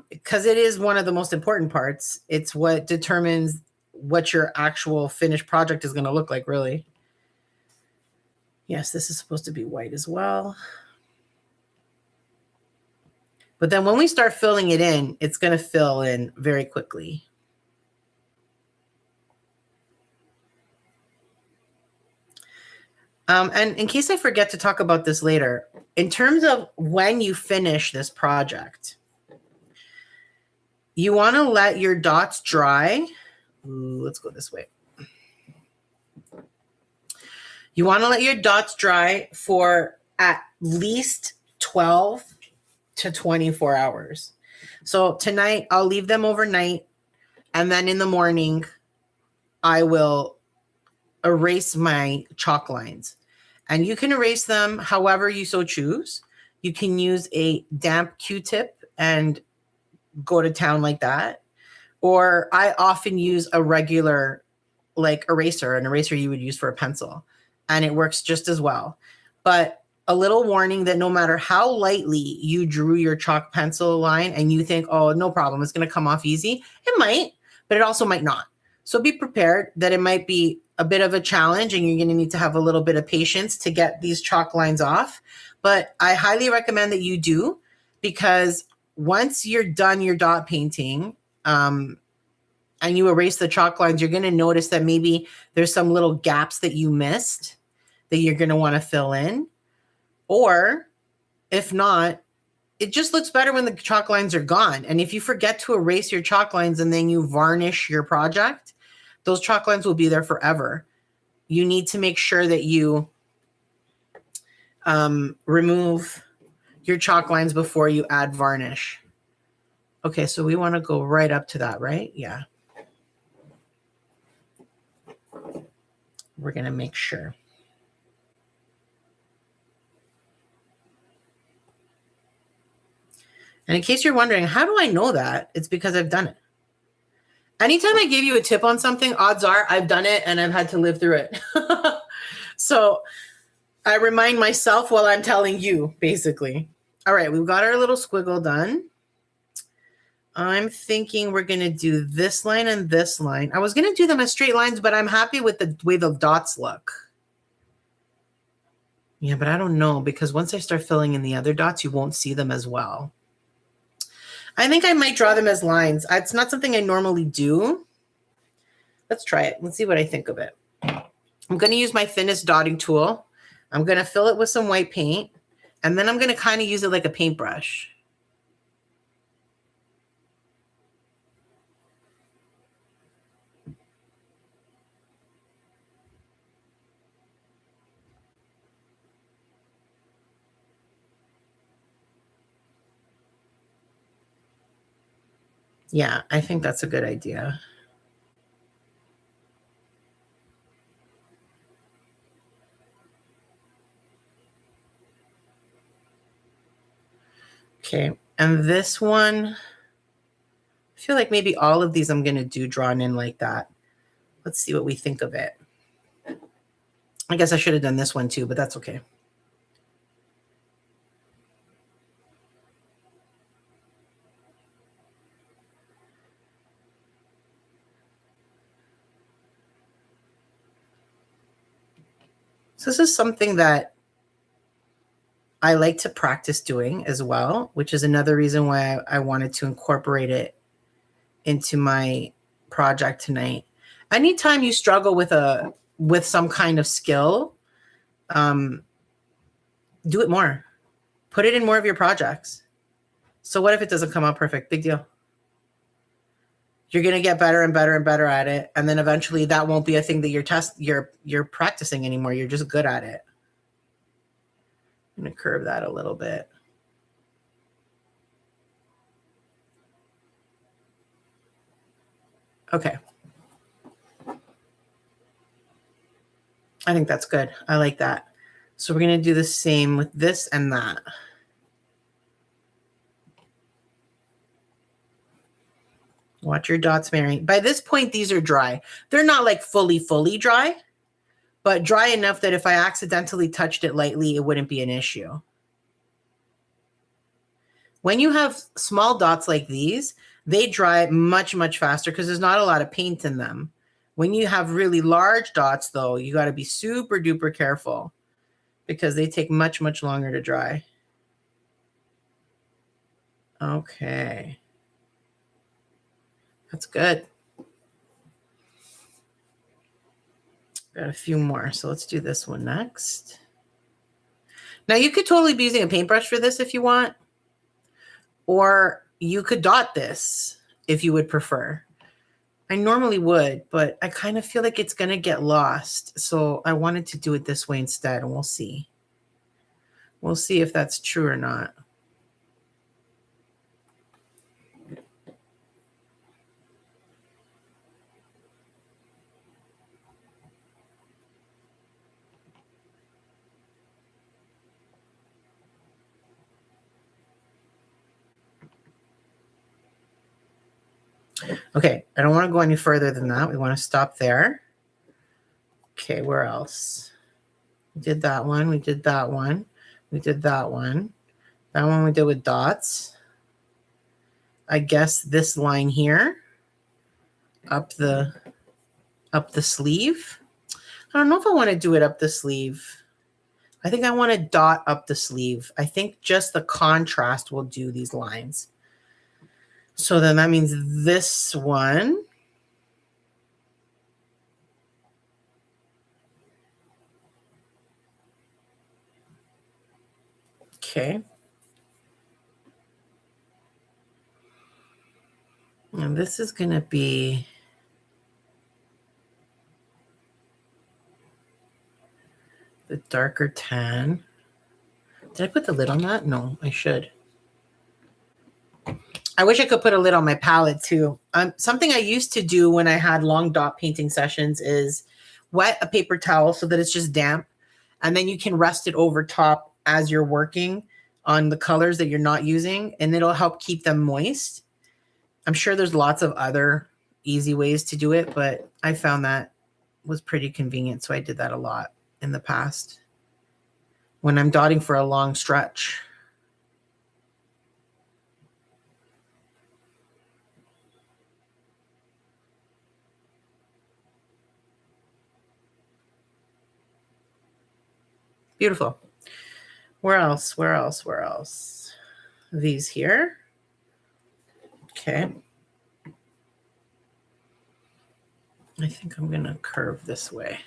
because it is one of the most important parts. It's what determines what your actual finished project is going to look like, really. Yes, this is supposed to be white as well. But then when we start filling it in, it's going to fill in very quickly. And in case I forget to talk about this later, in terms of when you finish this project, you want to let your dots dry. Ooh, let's go this way. You want to let your dots dry for at least 12 to 24 hours. So tonight I'll leave them overnight, and then in the morning I will erase my chalk lines. And you can erase them however you so choose. You can use a damp Q-tip and go to town like that. Or I often use a regular like eraser, an eraser you would use for a pencil. And it works just as well. But a little warning that no matter how lightly you drew your chalk pencil line and you think, oh, no problem, it's going to come off easy, it might, but it also might not. So be prepared that it might be a bit of a challenge and you're going to need to have a little bit of patience to get these chalk lines off. But I highly recommend that you do, because once you're done your dot painting and you erase the chalk lines, you're going to notice that maybe there's some little gaps that you missed that you're going to want to fill in. Or if not, it just looks better when the chalk lines are gone. And if you forget to erase your chalk lines and then you varnish your project, those chalk lines will be there forever. You need to make sure that you remove your chalk lines before you add varnish. Okay, so we want to go right up to that, right? Yeah. We're going to make sure. And in case you're wondering, how do I know that? It's because I've done it. Anytime I give you a tip on something, odds are I've done it and I've had to live through it. So I remind myself while I'm telling you, basically. All right, we've got our little squiggle done. I'm thinking we're going to do this line and this line. I was going to do them as straight lines, but I'm happy with the way the dots look. Yeah, but I don't know, because once I start filling in the other dots, you won't see them as well. I think I might draw them as lines. It's not something I normally do. Let's try it. Let's see what I think of it. I'm going to use my thinnest dotting tool. I'm going to fill it with some white paint, and then I'm going to kind of use it like a paintbrush. Yeah, I think that's a good idea. Okay, and this one, I feel like maybe all of these I'm going to do drawn in like that. Let's see what we think of it. I guess I should have done this one too, but that's okay. So this is something that I like to practice doing as well, which is another reason why I wanted to incorporate it into my project tonight. Anytime you struggle with some kind of skill, do it more. Put it in more of your projects. So what if it doesn't come out perfect? Big deal. You're going to get better and better and better at it. And then eventually that won't be a thing that you're practicing anymore. You're just good at it. I'm going to curve that a little bit. Okay. I think that's good. I like that. So we're going to do the same with this and that. Watch your dots, Mary. By this point, these are dry. They're not like fully dry, but dry enough that if I accidentally touched it lightly, it wouldn't be an issue. When you have small dots like these, they dry much, much faster because there's not a lot of paint in them. When you have really large dots, though, you got to be super duper careful because they take much, much longer to dry. Okay. That's good. Got a few more. So let's do this one next. Now you could totally be using a paintbrush for this if you want, or you could dot this if you would prefer. I normally would, but I kind of feel like it's going to get lost. So I wanted to do it this way instead, and we'll see. We'll see if that's true or not. Okay, I don't want to go any further than that. We want to stop there. Okay, where else? We did that one. We did that one. We did that one. That one we did with dots. I guess this line here, up the sleeve. I don't know if I want to do it up the sleeve. I think I want to dot up the sleeve. I think just the contrast will do these lines. So then that means this one. Okay. And this is going to be the darker tan. Did I put the lid on that? No, I should. I wish I could put a lid on my palette too. Something I used to do when I had long dot painting sessions is wet a paper towel so that it's just damp. And then you can rest it over top as you're working on the colors that you're not using. And it'll help keep them moist. I'm sure there's lots of other easy ways to do it, but I found that was pretty convenient. So I did that a lot in the past when I'm dotting for a long stretch. Beautiful. Where else? Where else? Where else? These here. Okay. I think I'm going to curve this way.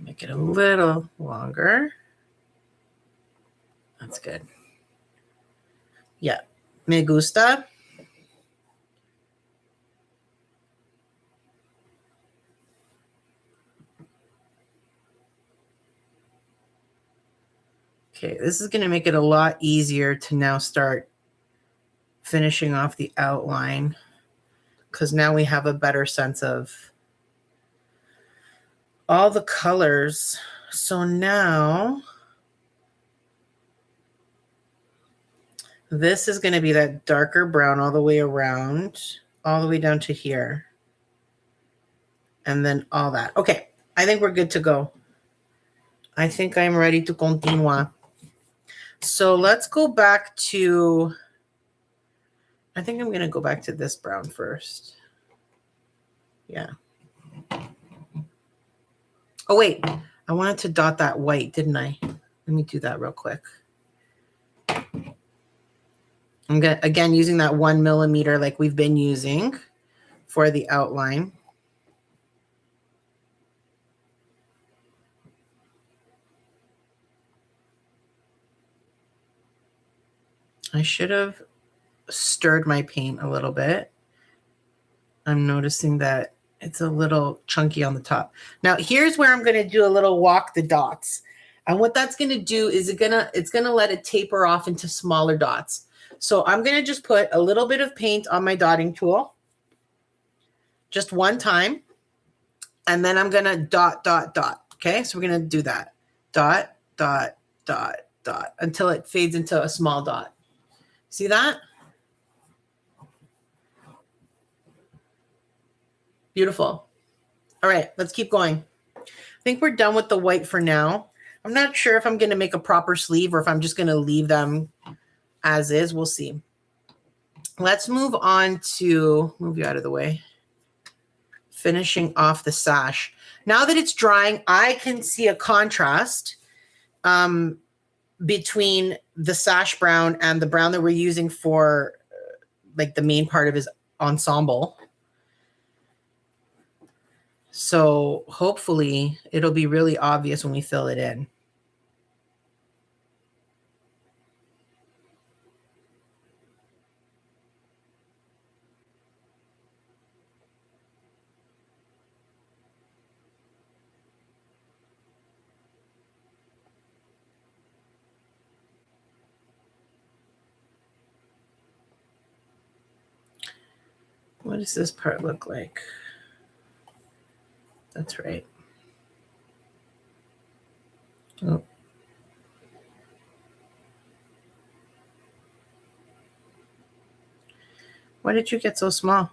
Make it a little longer. That's good. Yeah. Me gusta. Okay, this is going to make it a lot easier to now start finishing off the outline because now we have a better sense of all the colors. So now this is going to be that darker brown all the way around, all the way down to here. And then all that. Okay, I think we're good to go. I think I'm ready to continue. So let's go back to, I think I'm going to go back to this brown first. Yeah. Oh, wait. I wanted to dot that white, didn't I? Let me do that real quick. I'm going to, again, using that 1 millimeter like we've been using for the outline. I should have stirred my paint a little bit. I'm noticing that it's a little chunky on the top. Now, here's where I'm going to do a little walk the dots. And what that's going to do is it's going to let it taper off into smaller dots. So I'm going to just put a little bit of paint on my dotting tool. Just one time. And then I'm going to dot, dot, dot. Okay, so we're going to do that. Dot, dot, dot, dot, until it fades into a small dot. See that? Beautiful. All right, let's keep going. I think we're done with the white for now. I'm not sure if I'm going to make a proper sleeve or if I'm just going to leave them as is. We'll see. Let's move on to, move you out of the way, finishing off the sash. Now that it's drying, I can see a contrast between the sash brown and the brown that we're using for like the main part of his ensemble. So hopefully it'll be really obvious when we fill it in. What does this part look like? That's right. Oh. Why did you get so small?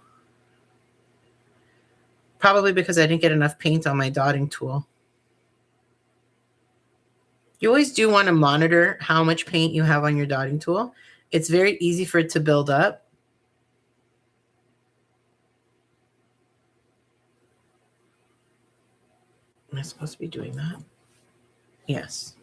Probably because I didn't get enough paint on my dotting tool. You always do want to monitor how much paint you have on your dotting tool. It's very easy for it to build up. Am I supposed to be doing that? Yes.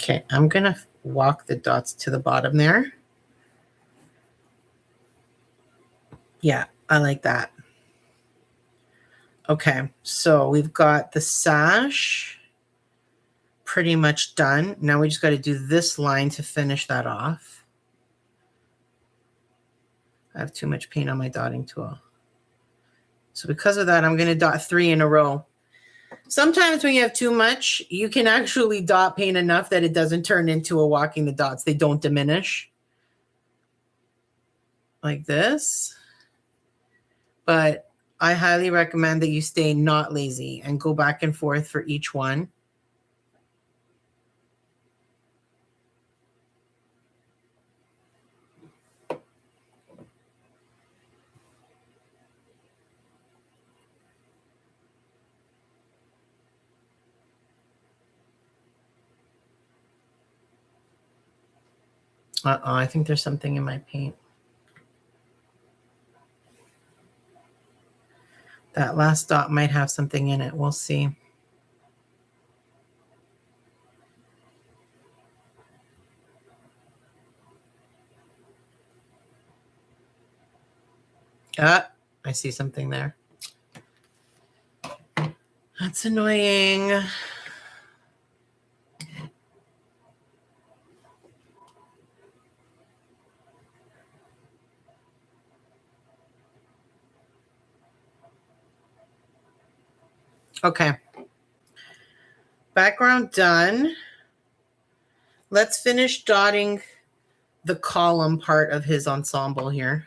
Okay, I'm going to walk the dots to the bottom there. Yeah, I like that. Okay, so we've got the sash pretty much done. Now we just got to do this line to finish that off. I have too much paint on my dotting tool. So because of that, I'm going to dot 3 in a row. Sometimes when you have too much, you can actually dot paint enough that it doesn't turn into a walking the dots. They don't diminish like this. But I highly recommend that you stay not lazy and go back and forth for each one. I think there's something in my paint. That last dot might have something in it. We'll see. Ah, I see something there. That's annoying. Okay. Background done. Let's finish dotting the column part of his ensemble here.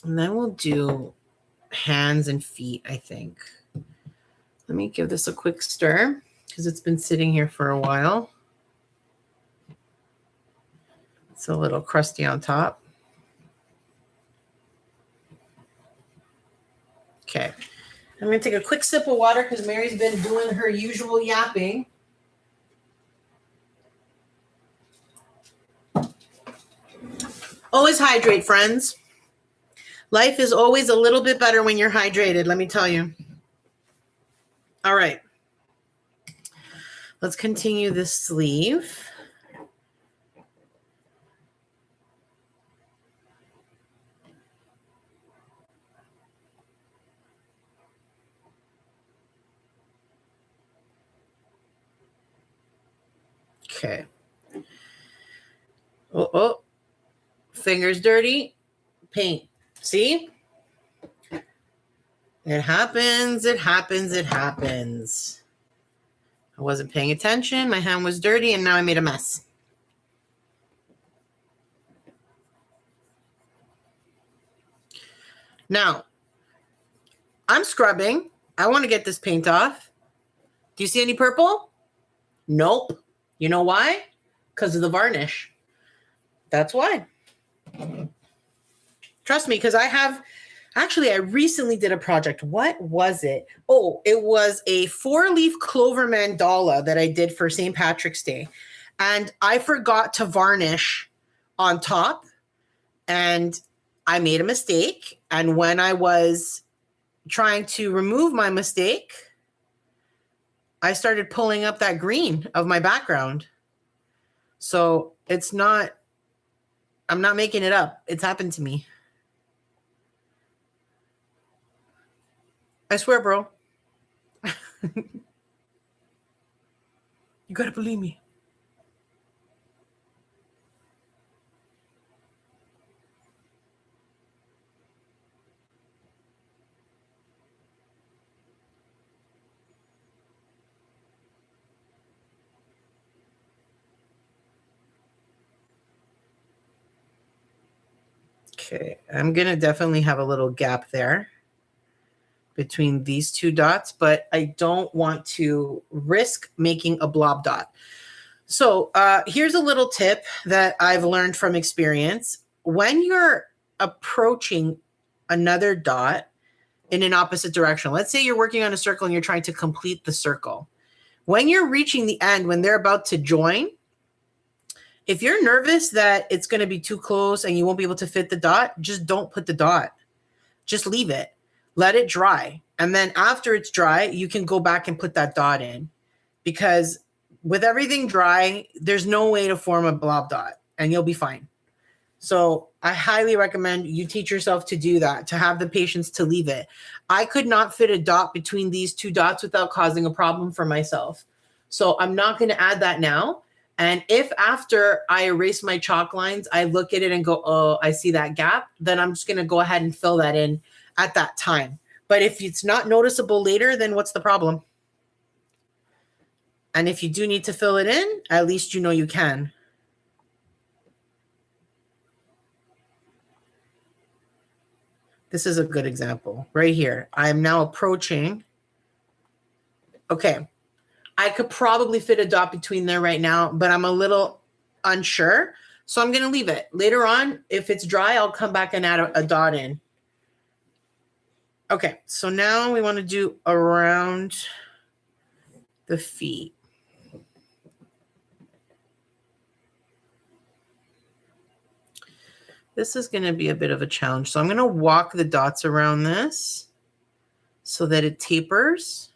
And then we'll do hands and feet, I think. Let me give this a quick stir because it's been sitting here for a while. It's a little crusty on top. Okay. I'm going to take a quick sip of water because Mary's been doing her usual yapping. Always hydrate, friends. Life is always a little bit better when you're hydrated, let me tell you. All right. Let's continue this sleeve. Okay. Oh, fingers dirty. Paint. See? It happens, it happens, it happens. I wasn't paying attention. My hand was dirty, and now I made a mess. Now, I'm scrubbing. I want to get this paint off. Do you see any purple? Nope. You know why? Because of the varnish. That's why. Trust me, because I recently did a project. What was it? Oh, it was a 4-leaf clover mandala that I did for St. Patrick's Day. And I forgot to varnish on top. And I made a mistake. And when I was trying to remove my mistake, I started pulling up that green of my background. So I'm not making it up. It's happened to me. I swear, bro. You gotta believe me. Okay, I'm going to definitely have a little gap there between these two dots, but I don't want to risk making a blob dot. So here's a little tip that I've learned from experience. When you're approaching another dot in an opposite direction, let's say you're working on a circle and you're trying to complete the circle. When you're reaching the end, when they're about to join, if you're nervous that it's going to be too close and you won't be able to fit the dot, just don't put the dot. Just leave it. Let it dry. And then after it's dry, you can go back and put that dot in, because with everything dry, there's no way to form a blob dot and you'll be fine. So I highly recommend you teach yourself to do that, to have the patience to leave it. I could not fit a dot between these two dots without causing a problem for myself. So I'm not going to add that now. And if after I erase my chalk lines, I look at it and go, oh, I see that gap, then I'm just going to go ahead and fill that in at that time. But if it's not noticeable later, then what's the problem? And if you do need to fill it in, at least you know you can. This is a good example right here. I am now approaching. Okay. I could probably fit a dot between there right now, but I'm a little unsure. So I'm going to leave it. Later on, if it's dry, I'll come back and add a dot in. Okay, so now we want to do around the feet. This is going to be a bit of a challenge. So I'm going to walk the dots around this so that it tapers.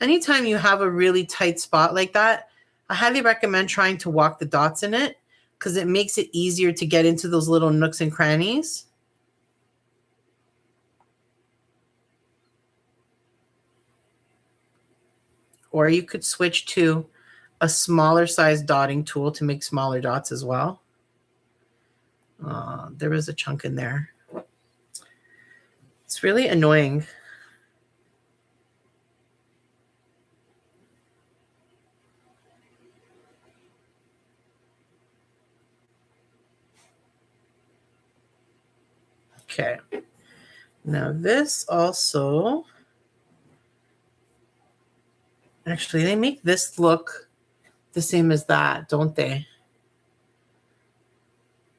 Anytime you have a really tight spot like that, I highly recommend trying to walk the dots in it, because it makes it easier to get into those little nooks and crannies. Or you could switch to a smaller size dotting tool to make smaller dots as well. There was a chunk in there. It's really annoying. Okay. Now this also, actually they make this look the same as that, don't they?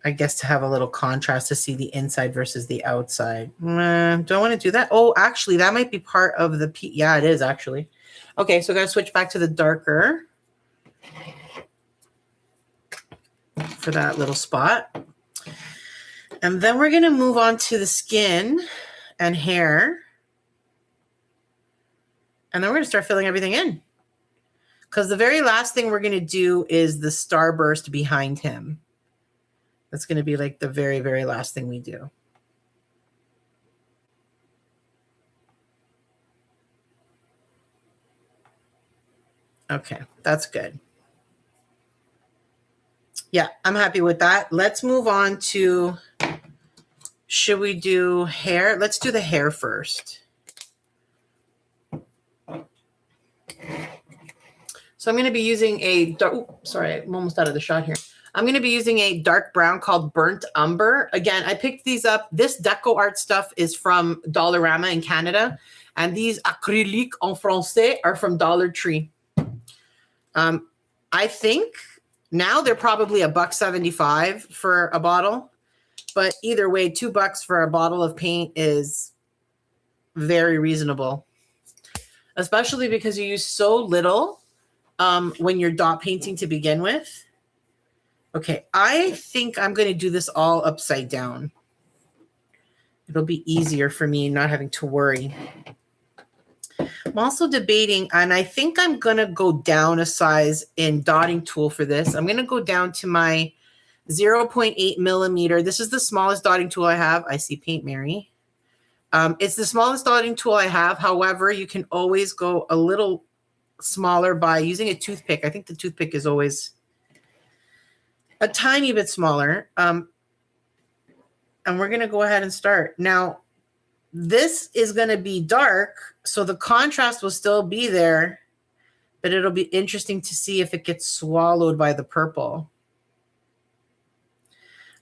I guess to have a little contrast to see the inside versus the outside. Do I want to do that? Oh, actually that might be part of the, yeah, it is actually. Okay, so I got to switch back to the darker for that little spot. And then we're going to move on to the skin and hair. And then we're going to start filling everything in. Because the very last thing we're going to do is the starburst behind him. That's going to be like the very, very last thing we do. Okay, that's good. Yeah, I'm happy with that. Let's move on to, should we do hair? Let's do the hair first. So I'm going to be using a dark, sorry, I'm almost out of the shot here. I'm going to be using a dark brown called Burnt Umber. Again, I picked these up. This deco art stuff is from Dollarama in Canada. And these Acrylic en français are from Dollar Tree. I think now they're probably $1.75 for a bottle. But either way, $2 for a bottle of paint is very reasonable. Especially because you use so little when you're dot painting to begin with. Okay, I think I'm going to do this all upside down. It'll be easier for me not having to worry. I'm also debating, and I think I'm going to go down a size in dotting tool for this. I'm going to go down to my 0.8 millimeter. This is the smallest dotting tool I have. I see Paint Mary. It's the smallest dotting tool I have. However, you can always go a little smaller by using a toothpick. I think the toothpick is always a tiny bit smaller. And we're going to go ahead and start. Now, this is going to be dark, so the contrast will still be there, but it'll be interesting to see if it gets swallowed by the purple.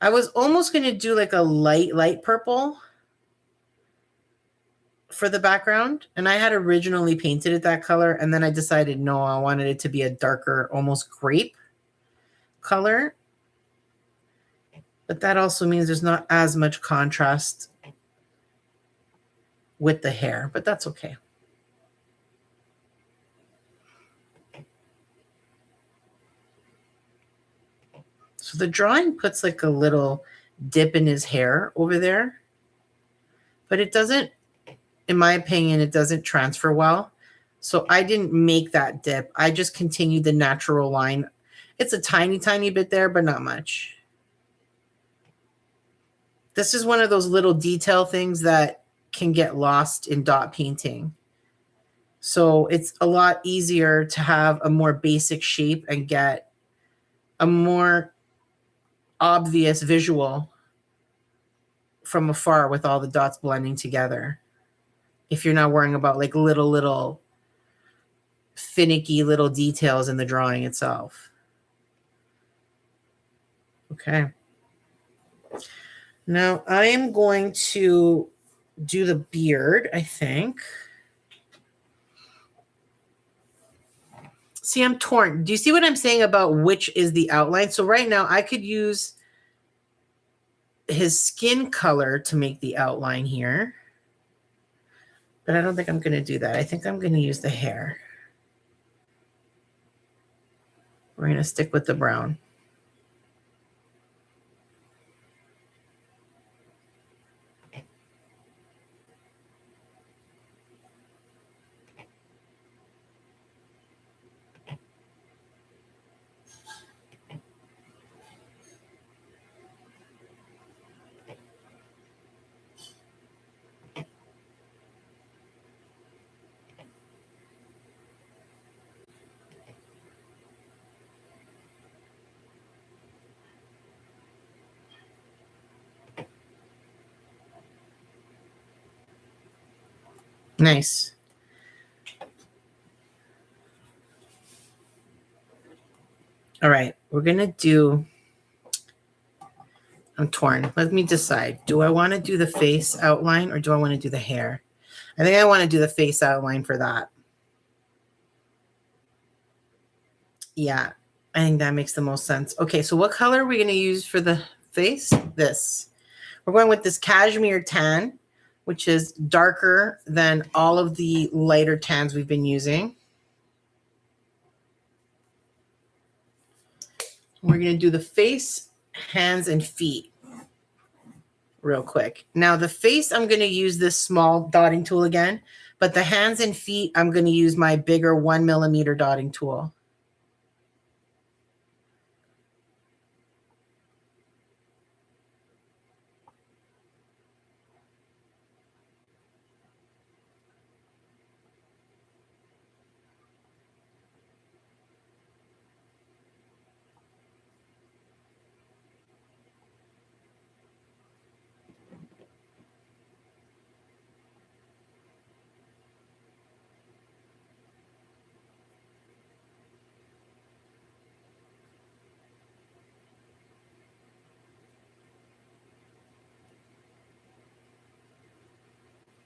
I was almost going to do like a light purple for the background, and I had originally painted it that color, and then I decided no, I wanted it to be a darker, almost grape color. But that also means there's not as much contrast with the hair, but that's okay. So the drawing puts like a little dip in his hair over there, but it doesn't in my opinion, it doesn't transfer well. So I didn't make that dip. I just continued the natural line. It's a tiny, tiny bit there, but not much. This is one of those little detail things that can get lost in dot painting. So it's a lot easier to have a more basic shape and get a more obvious visual from afar with all the dots blending together. If you're not worrying about like little finicky little details in the drawing itself. Okay. Now I am going to do the beard, I think. See, I'm torn. Do you see what I'm saying about which is the outline? So right now I could use his skin color to make the outline here. But I don't think I'm going to do that. I think I'm going to use the hair. We're going to stick with the brown. Nice. All right, we're going to do, I'm torn. Let me decide. Do I want to do the face outline or do I want to do the hair? I think I want to do the face outline for that. Yeah, I think that makes the most sense. Okay, so what color are we going to use for the face? This. We're going with this cashmere tan, which is darker than all of the lighter tans we've been using. We're going to do the face, hands, and feet real quick. Now, the face, I'm going to use this small dotting tool again, but the hands and feet, I'm going to use my bigger 1mm dotting tool.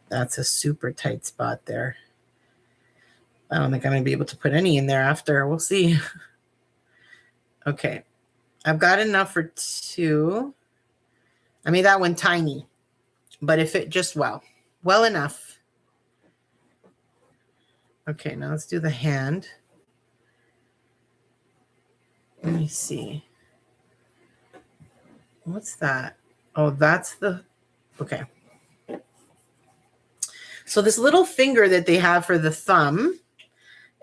That's a super tight spot there. I don't think I'm going to be able to put any in there after. We'll see. Okay. I've got enough for 2. I made that one tiny, but it fit just well enough. Okay, now let's do the hand. Let me see. What's that? Oh, that's the, okay. So this little finger that they have for the thumb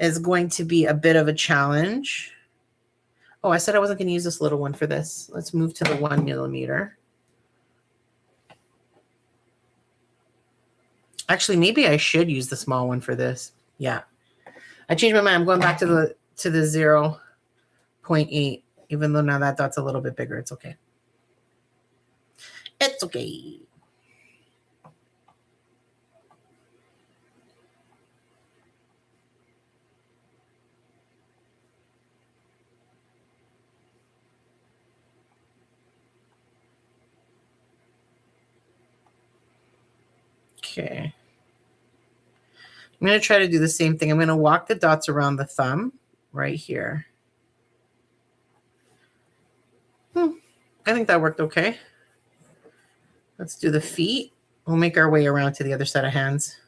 is going to be a bit of a challenge. Oh, I said I wasn't going to use this little one for this. Let's move to the 1mm. Actually, maybe I should use the small one for this. Yeah. I changed my mind. I'm going back to the 0.8, even though now that dot's a little bit bigger. It's okay. It's okay. Okay. I'm going to try to do the same thing. I'm going to walk the dots around the thumb right here. I think that worked okay. Let's do the feet. We'll make our way around to the other set of hands.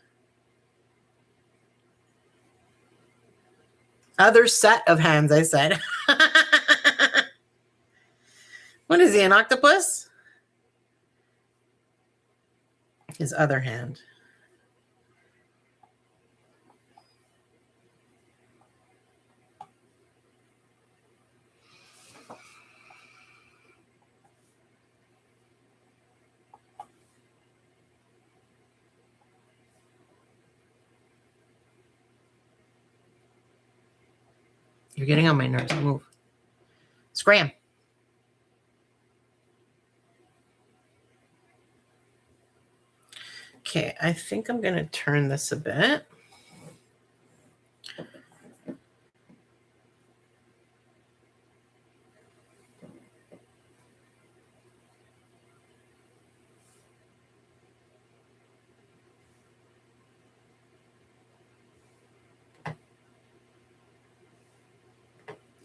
Other set of hands, I said. What is he, an octopus? His other hand. You're getting on my nerves. Move. Scram. Okay, I think I'm going to turn this a bit.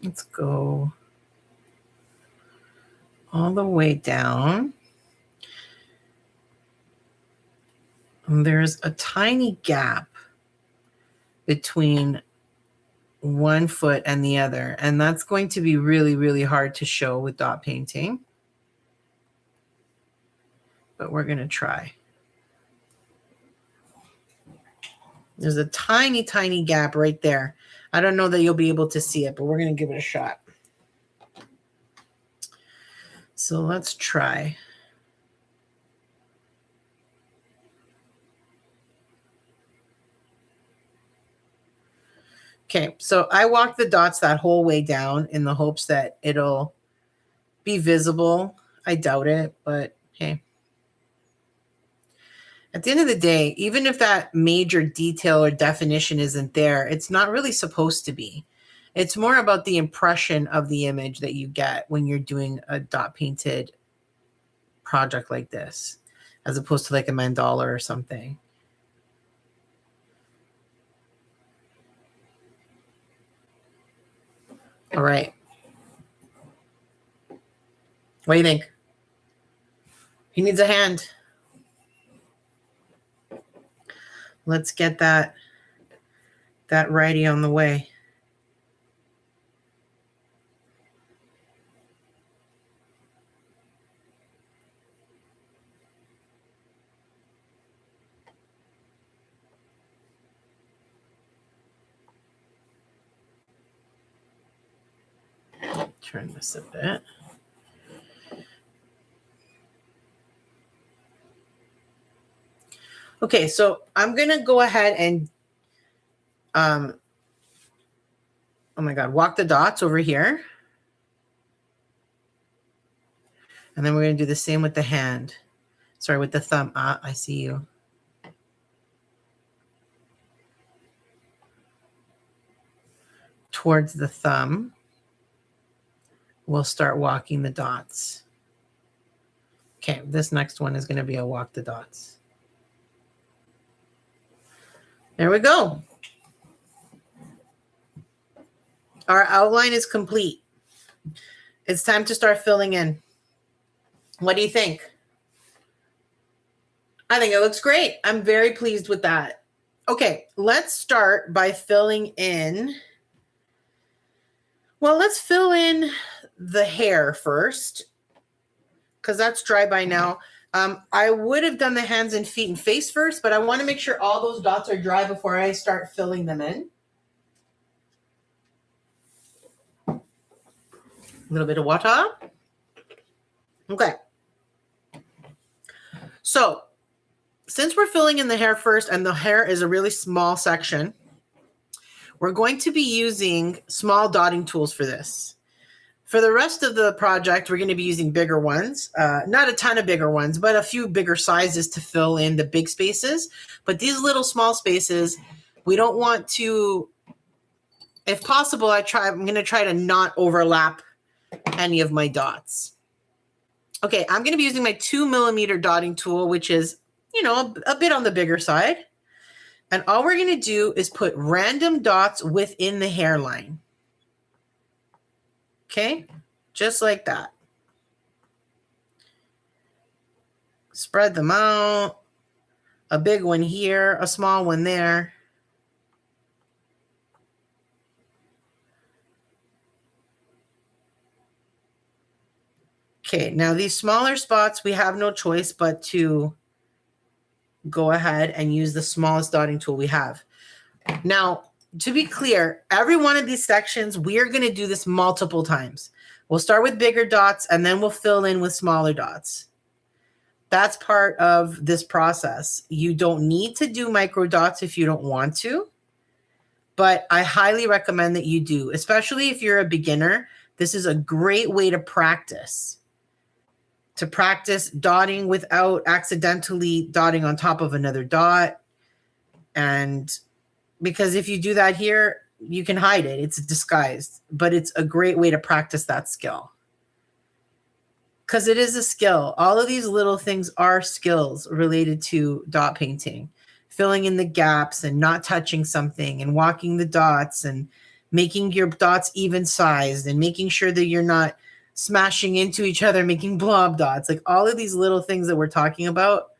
Let's go all the way down. And there's a tiny gap between one foot and the other. And that's going to be really, really hard to show with dot painting. But we're going to try. There's a tiny, tiny gap right there. I don't know that you'll be able to see it, but we're going to give it a shot. So let's try. Okay, so I walked the dots that whole way down in the hopes that it'll be visible. I doubt it, but hey. At the end of the day, even if that major detail or definition isn't there, it's not really supposed to be. It's more about the impression of the image that you get when you're doing a dot painted project like this, as opposed to like a mandala or something. All right. What do you think? He needs a hand. Let's get that righty on the way. Turn this a bit. Okay, so I'm going to go ahead and, oh my God, walk the dots over here. And then we're going to do the same with the hand. Sorry, with the thumb. Ah, I see you. Towards the thumb, we'll start walking the dots. Okay, this next one is going to be a walk the dots. There we go. Our outline is complete. It's time to start filling in. What do you think? I think it looks great. I'm very pleased with that. Okay, let's start by filling in. Well, let's fill in the hair first, because that's dry by now. I would have done the hands and feet and face first, but I want to make sure all those dots are dry before I start filling them in. A little bit of water. Okay. So since we're filling in the hair first, and the hair is a really small section, we're going to be using small dotting tools for this. For the rest of the project, we're going to be using bigger ones. Not a ton of bigger ones, but a few bigger sizes to fill in the big spaces. But these little small spaces, we don't want to, if possible, I'm going to try to not overlap any of my dots. Okay, I'm going to be using my 2mm dotting tool, which is, you know, a bit on the bigger side. And all we're going to do is put random dots within the hairline. Okay, just like that. Spread them out. A big one here, a small one there. Okay, now these smaller spots, we have no choice but to go ahead and use the smallest dotting tool we have. Now, to be clear, every one of these sections, we are going to do this multiple times. We'll start with bigger dots, and then we'll fill in with smaller dots. That's part of this process. You don't need to do micro dots if you don't want to. but I highly recommend that you do, especially if you're a beginner. This is a great way to practice dotting without accidentally dotting on top of another dot. And because if you do that here, you can hide it. It's disguised, but it's a great way to practice that skill. Because it is a skill. All of these little things are skills related to dot painting. Filling in the gaps and not touching something and walking the dots and making your dots even sized and making sure that you're not smashing into each other, making blob dots. Like all of these little things that we're talking about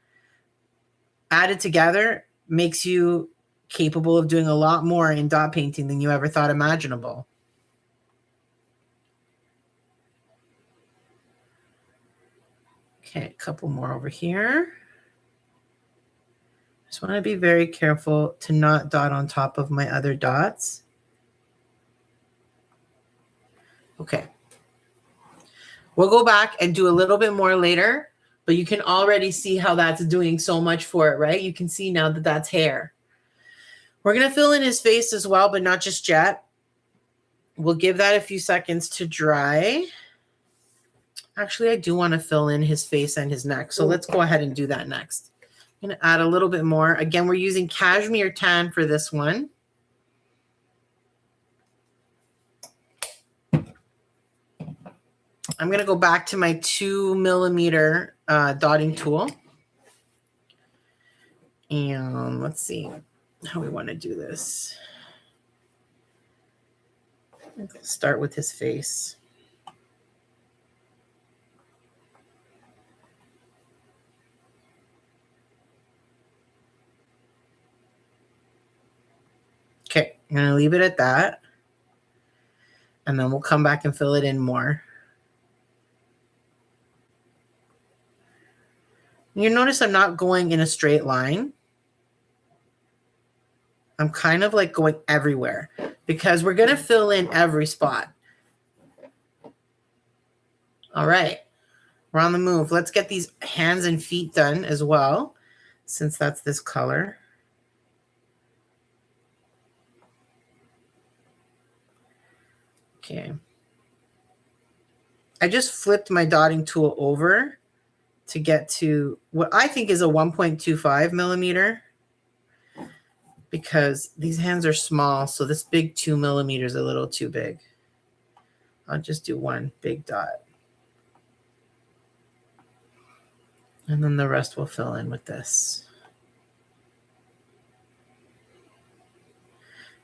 added together makes you capable of doing a lot more in dot painting than you ever thought imaginable. Okay, a couple more over here. Just want to be very careful to not dot on top of my other dots. Okay. We'll go back and do a little bit more later, but you can already see how that's doing so much for it, right? You can see now that that's hair. We're going to fill in his face as well, but not just yet. We'll give that a few seconds to dry. Actually, I do want to fill in his face and his neck, so let's go ahead and do that next. I'm going to add a little bit more. Again, we're using cashmere tan for this one. I'm going to go back to my 2mm dotting tool. And let's see how we want to do this. Let's start with his face. Okay, I'm going to leave it at that. And then we'll come back and fill it in more. You notice I'm not going in a straight line. I'm kind of like going everywhere because we're going to fill in every spot. All right. We're on the move. Let's get these hands and feet done as well, since that's this color. Okay. I just flipped my dotting tool over to get to what I think is a 1.25mm because these hands are small. So this big 2mm is a little too big. I'll just do one big dot. And then the rest will fill in with this.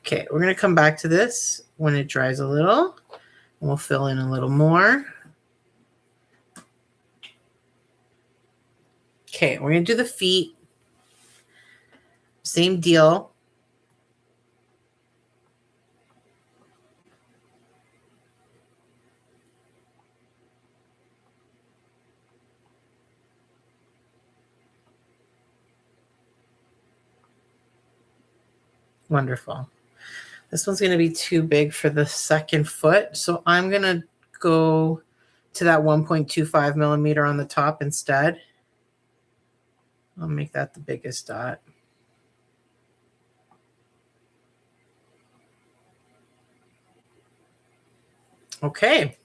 Okay, we're going to come back to this when it dries a little. And we'll fill in a little more. Okay, we're going to do the feet. Same deal. Wonderful. This one's going to be too big for the second foot. So I'm going to go to that 1.25mm on the top instead. I'll make that the biggest dot. Okay.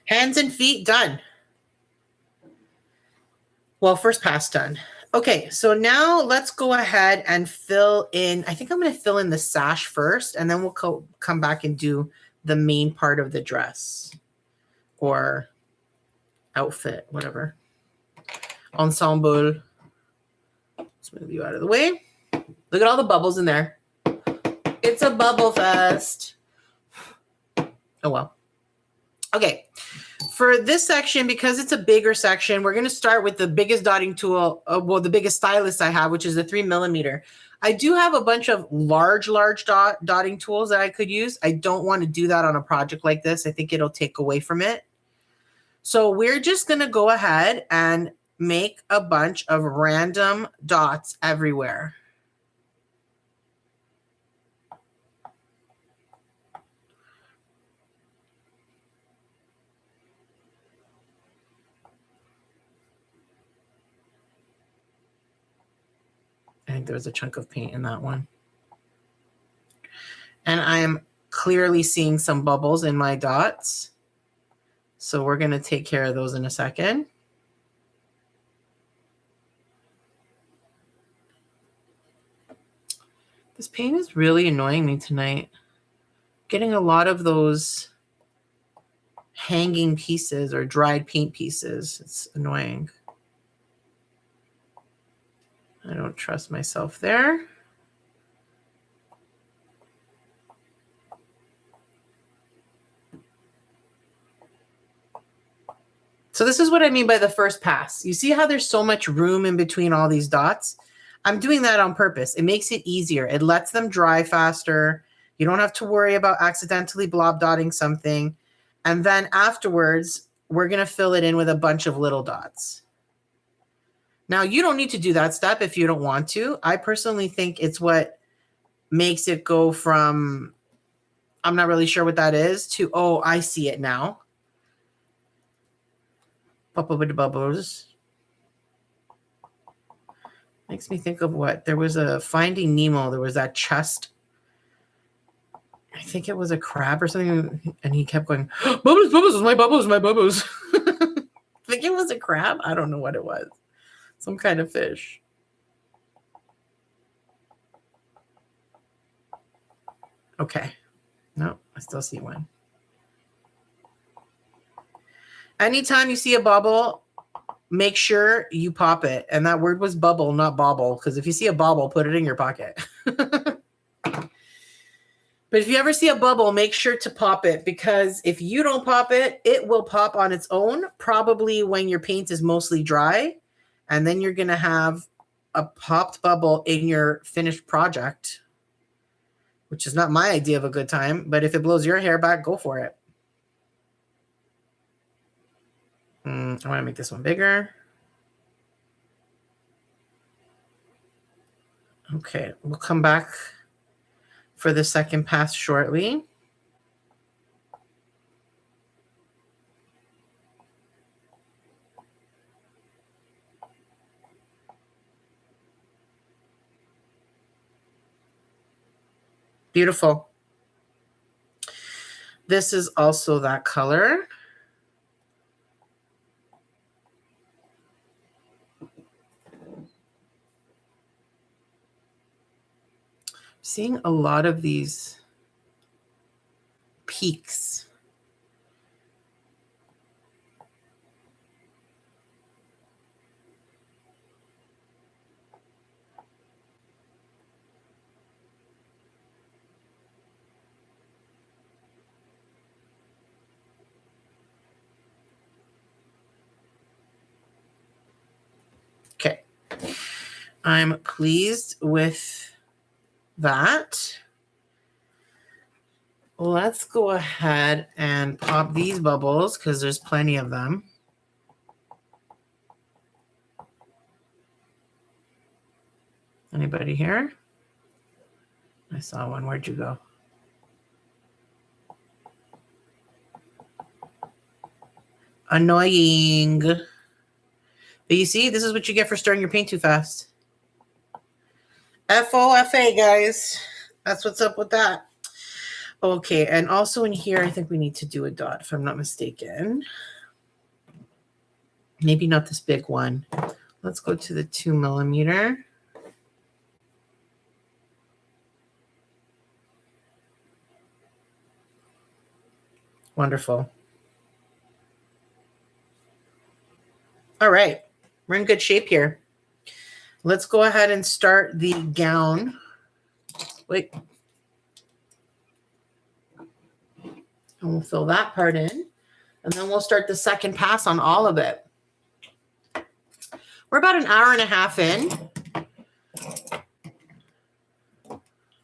Hands and feet done. Well, first pass done. Okay, so now let's go ahead and fill in. I think I'm going to fill in the sash first, and then we'll come back and do the main part of the dress or outfit, whatever. Ensemble. Let's move you out of the way. Look at all the bubbles in there. It's a bubble fest. Oh, well. Okay. For this section, because it's a bigger section, we're going to start with the biggest dotting tool, well, the biggest stylus I have, which is the 3mm. I do have a bunch of large dotting tools that I could use. I don't want to do that on a project like this. I think it'll take away from it. So we're just going to go ahead and make a bunch of random dots everywhere. I think there was a chunk of paint in that one. And I am clearly seeing some bubbles in my dots. So we're going to take care of those in a second. This paint is really annoying me tonight. Getting a lot of those hanging pieces or dried paint pieces. It's annoying. I don't trust myself there. So this is what I mean by the first pass. You see how there's so much room in between all these dots? I'm doing that on purpose. It makes it easier. It lets them dry faster. You don't have to worry about accidentally blob dotting something. And then afterwards, we're going to fill it in with a bunch of little dots. Now, you don't need to do that step if you don't want to. I personally think it's what makes it go from, I'm not really sure what that is, to, oh, I see it now. Bubble with the bubbles. Makes me think of what? There was a Finding Nemo. There was that chest. I think it was a crab or something. And he kept going, bubbles, bubbles, my bubbles, my bubbles. I think it was a crab. I don't know what it was. Some kind of fish. Okay. No, I still see one. Anytime you see a bubble, make sure you pop it. And that word was bubble, not bobble. Because if you see a bobble, put it in your pocket. But if you ever see a bubble, make sure to pop it. Because if you don't pop it, it will pop on its own. Probably when your paint is mostly dry. And then you're going to have a popped bubble in your finished project. Which is not my idea of a good time. But if it blows your hair back, go for it. I want to make this one bigger. Okay, we'll come back for the second pass shortly. Beautiful. This is also that color. Seeing a lot of these peaks. Okay. I'm pleased with that. Let's go ahead and pop these bubbles because there's plenty of them. Anybody here? I saw one. Where'd you go? Annoying. But you see, this is what you get for stirring your paint too fast. FOFA, guys. That's what's up with that. Okay, and also in here, I think we need to do a dot, if I'm not mistaken. Maybe not this big one. Let's go to the 2mm. Wonderful. All right, we're in good shape here. Let's go ahead and start the gown. Wait. And we'll fill that part in. And then we'll start the second pass on all of it. We're about an hour and a half in,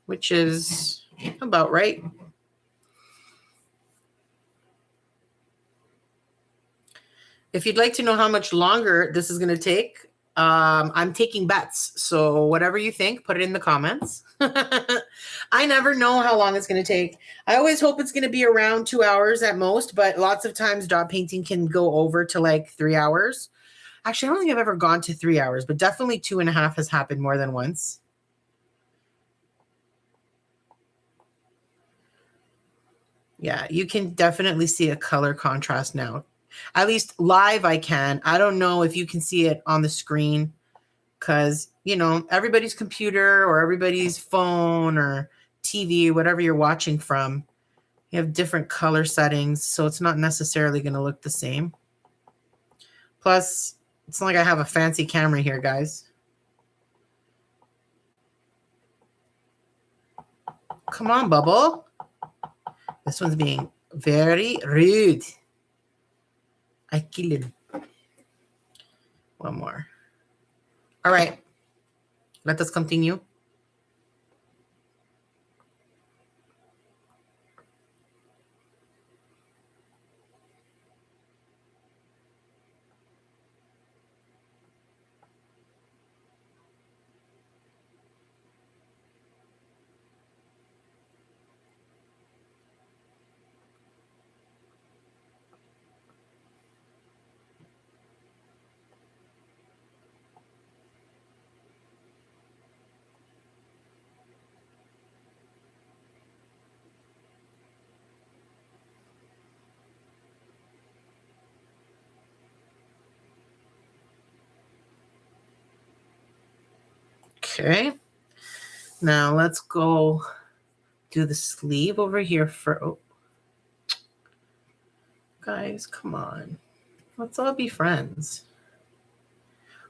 which is about right. If you'd like to know how much longer this is going to take, I'm taking bets. So whatever you think, put it in the comments. I never know how long it's going to take. I always hope it's going to be around 2 hours at most, but lots of times dot painting can go over to like 3 hours. Actually, I don't think I've ever gone to 3 hours, but definitely 2.5 has happened more than once. Yeah, you can definitely see a color contrast now. At least live I can. I don't know if you can see it on the screen because, you know, everybody's computer or everybody's phone or TV, whatever you're watching from, you have different color settings, so it's not necessarily going to look the same. Plus, it's not like I have a fancy camera here, guys. Come on, Bubble. This one's being very rude. I kill him. One more. All right. Let us continue. Okay. Now let's go do the sleeve over here for, oh. Guys, come on. Let's all be friends.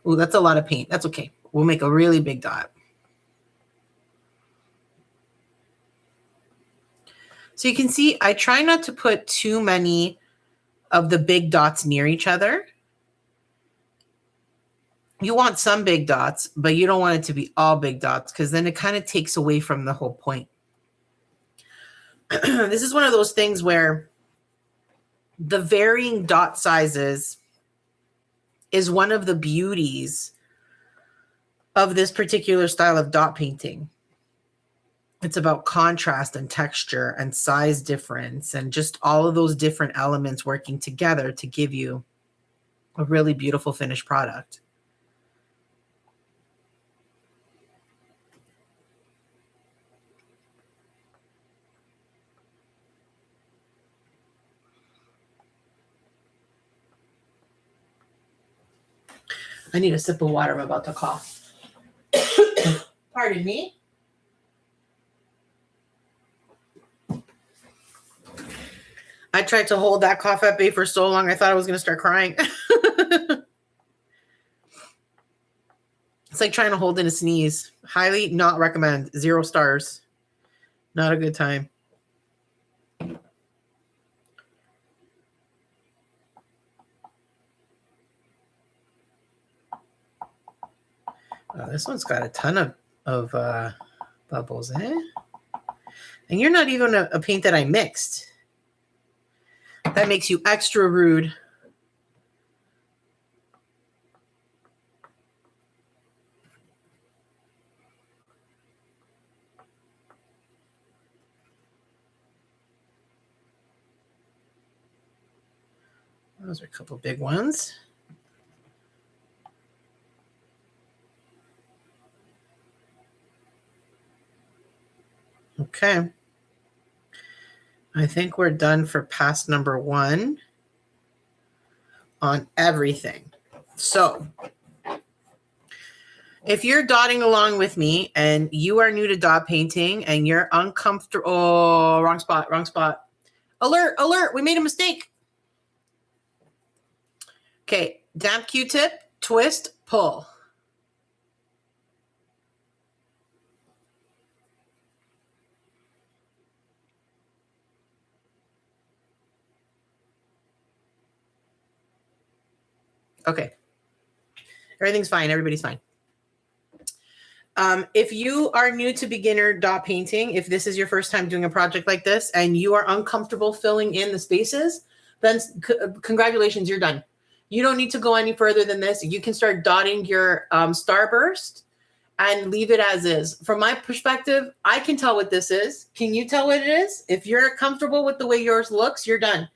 Oh, that's a lot of paint. That's okay. We'll make a really big dot. So you can see I try not to put too many of the big dots near each other. You want some big dots, but you don't want it to be all big dots because then it kind of takes away from the whole point. This is one of those things where the varying dot sizes is one of the beauties of this particular style of dot painting. It's about contrast and texture and size difference and just all of those different elements working together to give you a really beautiful finished product. I need a sip of water. I'm about to cough. Pardon me. I tried to hold that cough at bay for so long, I thought I was going to start crying. It's like trying to hold in a sneeze. Highly not recommend. 0 stars. Not a good time. Oh, this one's got a ton of bubbles, eh? And you're not even a paint that I mixed. That makes you extra rude. Those are a couple big ones. Okay. I think we're done for pass number 1 on everything. So if you're dotting along with me and you are new to dot painting and you're uncomfortable, oh, wrong spot, wrong spot. Alert, alert, we made a mistake. Okay, damp Q-tip, twist, pull. Okay. Everything's fine. Everybody's fine. If you are new to beginner dot painting, if this is your first time doing a project like this and you are uncomfortable filling in the spaces, then congratulations, you're done. You don't need to go any further than this. You can start dotting your starburst and leave it as is. From my perspective, I can tell what this is. Can you tell what it is? If you're comfortable with the way yours looks, you're done.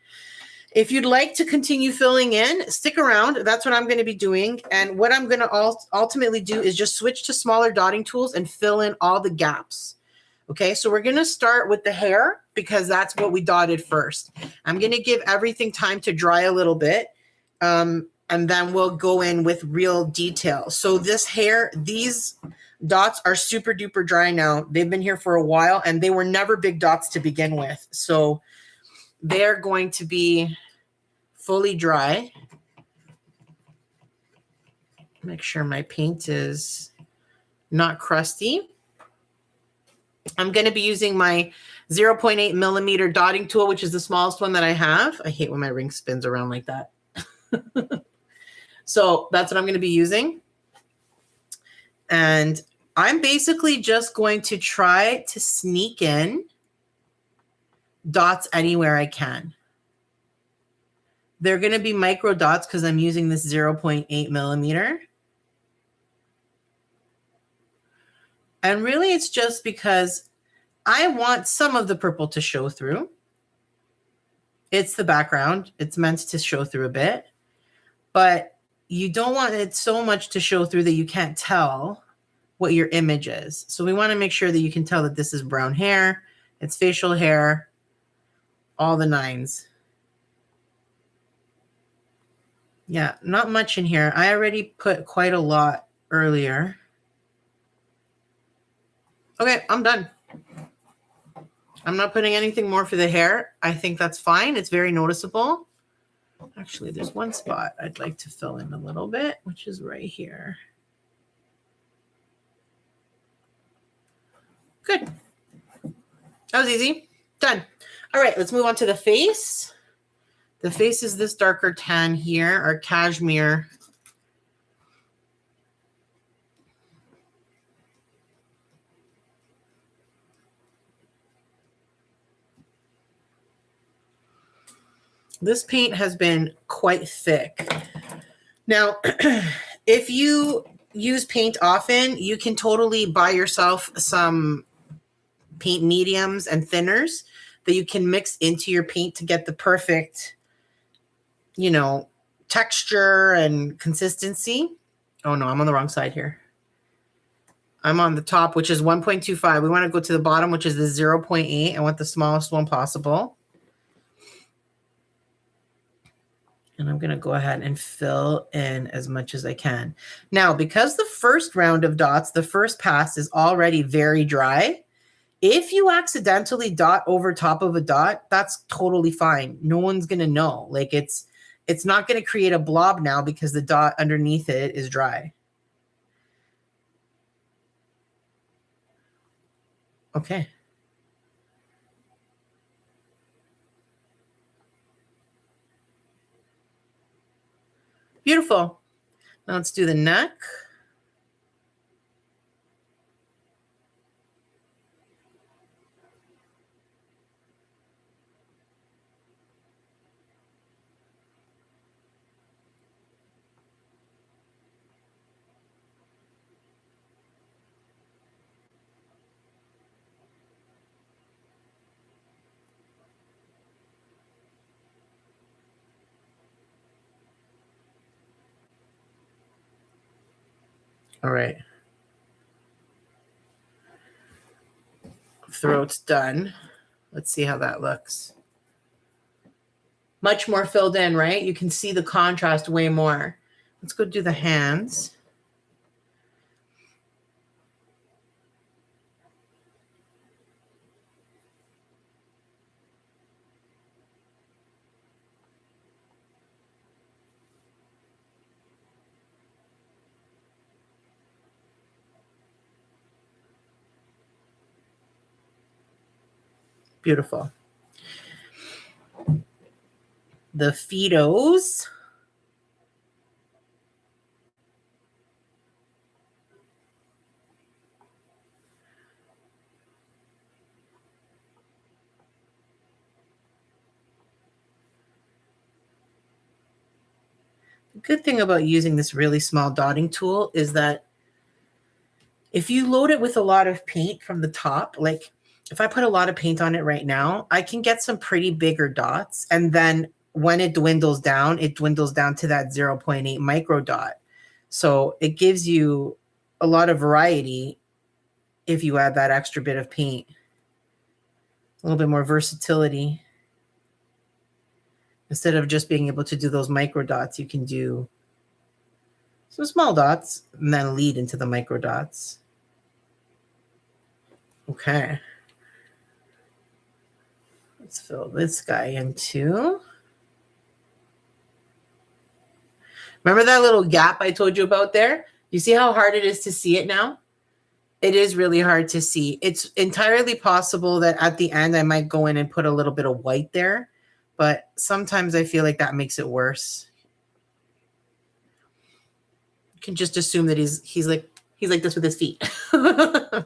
If you'd like to continue filling in, stick around. That's what I'm going to be doing. And what I'm going to ultimately do is just switch to smaller dotting tools and fill in all the gaps. Okay, so we're going to start with the hair because that's what we dotted first. I'm going to give everything time to dry a little bit, and then we'll go in with real detail. So this hair, these dots are super duper dry now. They've been here for a while, and they were never big dots to begin with. So they're going to be fully dry. Make sure my paint is not crusty. I'm going to be using my 0.8 millimeter dotting tool, which is the smallest one that I have. I hate when my ring spins around like that. So that's what I'm going to be using. And I'm basically just going to try to sneak in dots anywhere I can. They're going to be micro dots because I'm using this 0.8 millimeter. And really it's just because I want some of the purple to show through. It's the background. It's meant to show through a bit, but you don't want it so much to show through that you can't tell what your image is. So we want to make sure that you can tell that this is brown hair, it's facial hair, all the nines. Yeah, not much in here. I already put quite a lot earlier. Okay, I'm done. I'm not putting anything more for the hair. I think that's fine. It's very noticeable. Actually, there's one spot I'd like to fill in a little bit, which is right here. Good. That was easy. Done. All right, let's move on to the face. The face is this darker tan here, our cashmere. This paint has been quite thick. Now, if you use paint often, you can totally buy yourself some paint mediums and thinners that you can mix into your paint to get the perfect, you know, texture and consistency. Oh no, I'm on the wrong side here. I'm on the top, which is 1.25. We want to go to the bottom, which is the 0.8. I want the smallest one possible. And I'm going to go ahead and fill in as much as I can. Now, because the first round of dots, the first pass is already very dry, if you accidentally dot over top of a dot, that's totally fine. No one's going to know. Like it's not going to create a blob now because the dot underneath it is dry. Okay. Beautiful. Now let's do the neck. All right. Throat's done. Let's see how that looks. Much more filled in, right? You can see the contrast way more. Let's go do the hands. Beautiful. The feetos. The good thing about using this really small dotting tool is that if you load it with a lot of paint from the top, like if I put a lot of paint on it right now, I can get some pretty bigger dots. And then when it dwindles down to that 0.8 micro dot. So it gives you a lot of variety if you add that extra bit of paint. A little bit more versatility. Instead of just being able to do those micro dots, you can do some small dots and then lead into the micro dots. Okay. Let's fill this guy in too. Remember that little gap I told you about there? You see how hard it is to see it now? It is really hard to see. It's entirely possible that at the end I might go in and put a little bit of white there, but sometimes I feel like that makes it worse. You can just assume that he's like this with his feet. All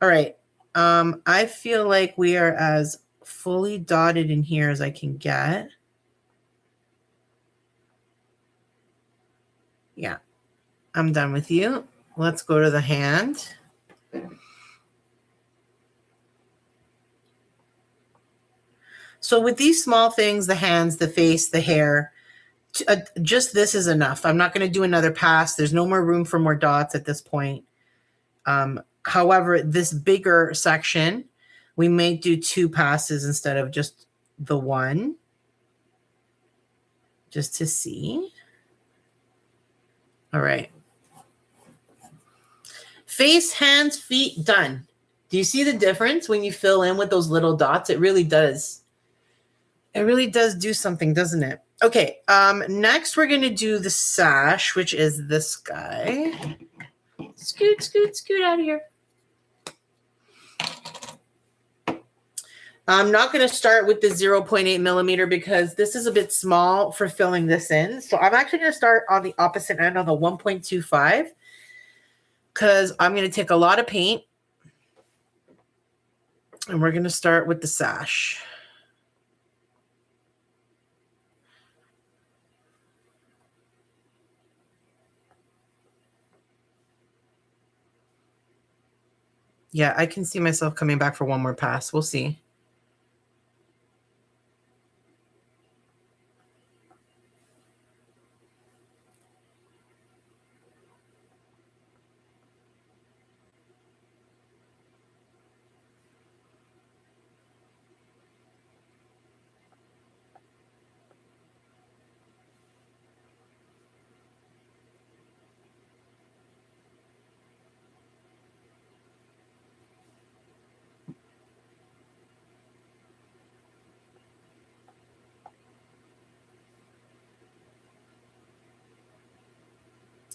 right. I feel like we are as fully dotted in here as I can get. Yeah, I'm done with you. Let's go to the hand. So with these small things, the hands, the face, the hair, just this is enough. I'm not going to do another pass. There's no more room for more dots at this point. However, this bigger section, we may do 2 passes instead of just the 1, just to see. All right. Face, hands, feet, done. Do you see the difference when you fill in with those little dots? It really does. It really does do something, doesn't it? Okay, next we're going to do the sash, which is this guy. Scoot, scoot, scoot out of here. I'm not going to start with the 0.8 millimeter because this is a bit small for filling this in. So I'm actually going to start on the opposite end on the 1.25 because I'm going to take a lot of paint and we're going to start with the sash. Yeah, I can see myself coming back for one more pass. We'll see.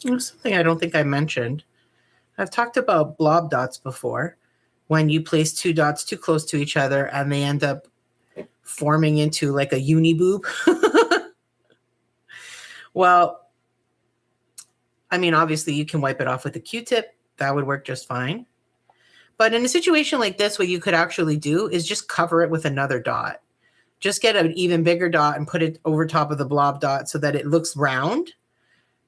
Something I don't think I mentioned. I've talked about blob dots before, when you place 2 dots too close to each other and they end up forming into like a uni boob. Well, I mean, obviously you can wipe it off with a Q-tip. That would work just fine. But in a situation like this, what you could actually do is just cover it with another dot. Just get an even bigger dot and put it over top of the blob dot so that it looks round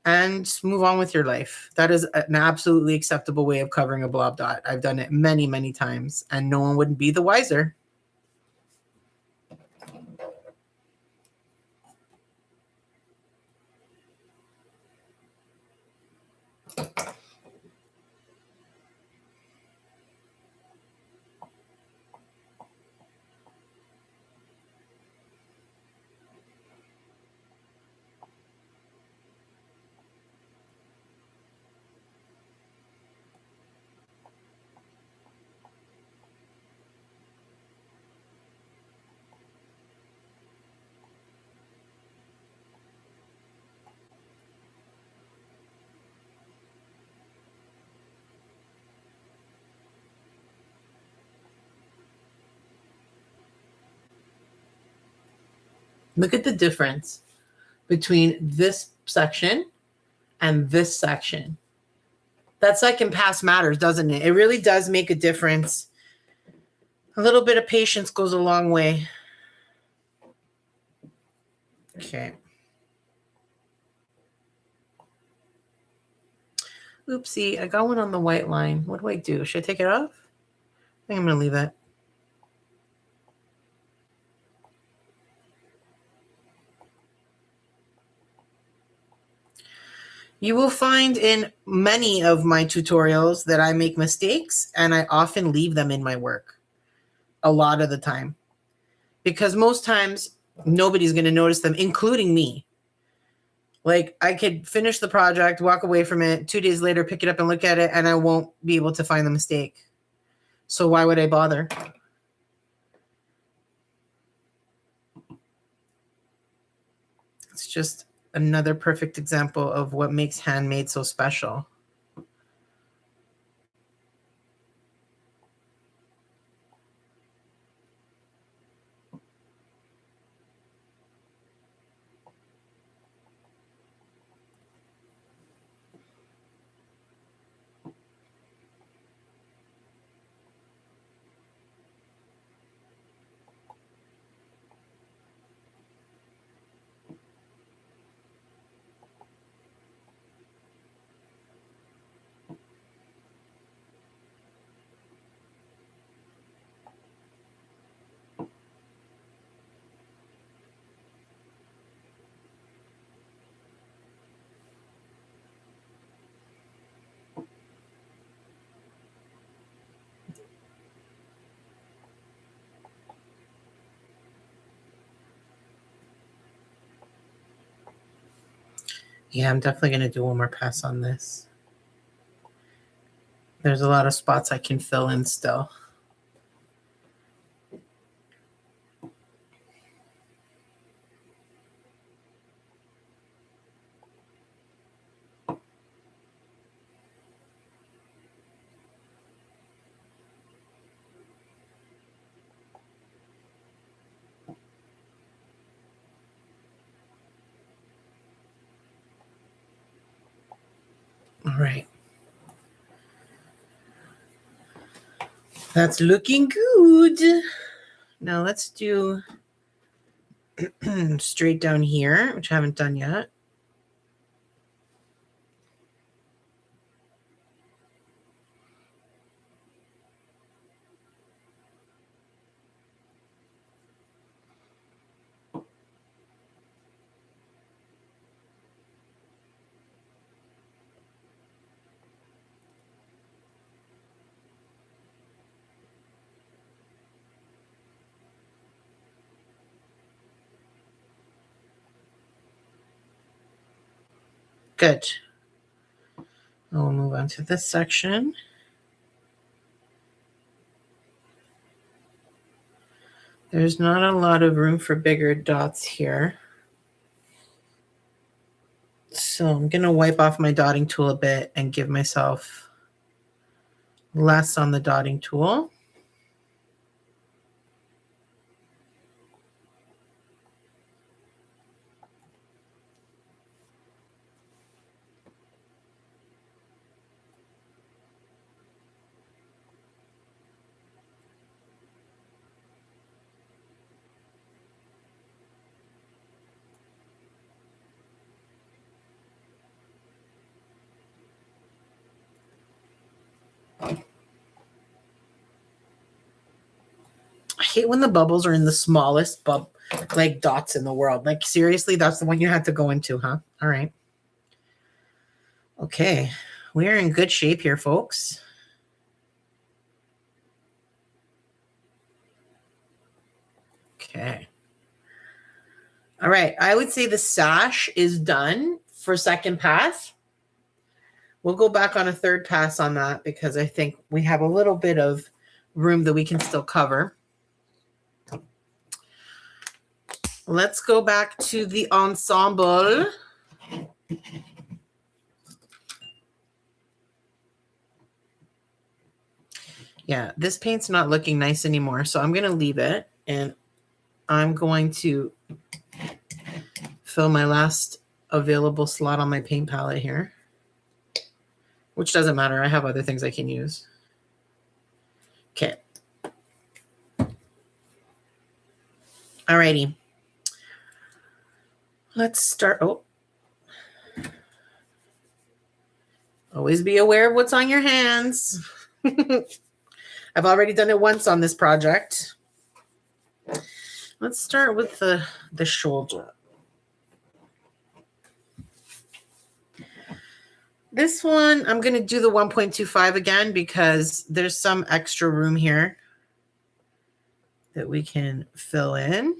and move on with your life. That is an absolutely acceptable way of covering a blob dot. I've done it many, many times and no one would be the wiser. Look at the difference between this section and this section. That second pass matters, doesn't it? It really does make a difference. A little bit of patience goes a long way. Okay. Oopsie, I got one on the white line. What do I do? Should I take it off? I think I'm going to leave it. You will find in many of my tutorials that I make mistakes, and I often leave them in my work a lot of the time, because most times nobody's going to notice them, including me. Like, I could finish the project, walk away from it, 2 days later, pick it up and look at it, and I won't be able to find the mistake. So why would I bother? It's just another perfect example of what makes handmade so special. Yeah, I'm definitely going to do one more pass on this. There's a lot of spots I can fill in still. All right. That's looking good. Now let's do straight down here, which I haven't done yet. Good. We'll move on to this section. There's not a lot of room for bigger dots here. So I'm going to wipe off my dotting tool a bit and give myself less on the dotting tool. I hate when the bubbles are in the smallest like dots in the world. Like, seriously, that's the one you had to go into, huh? All right. Okay, we're in good shape here, folks. Okay. All right, I would say the sash is done for second pass. We'll go back on a third pass on that because I think we have a little bit of room that we can still cover. Let's go back to the ensemble. Yeah, this paint's not looking nice anymore, so I'm going to leave it, and I'm going to fill my last available slot on my paint palette here, which doesn't matter. I have other things I can use. Okay. Alrighty. Let's start. Oh. Always be aware of what's on your hands. I've already done it once on this project. Let's start with the shoulder. This one, I'm going to do the 1.25 again because there's some extra room here that we can fill in.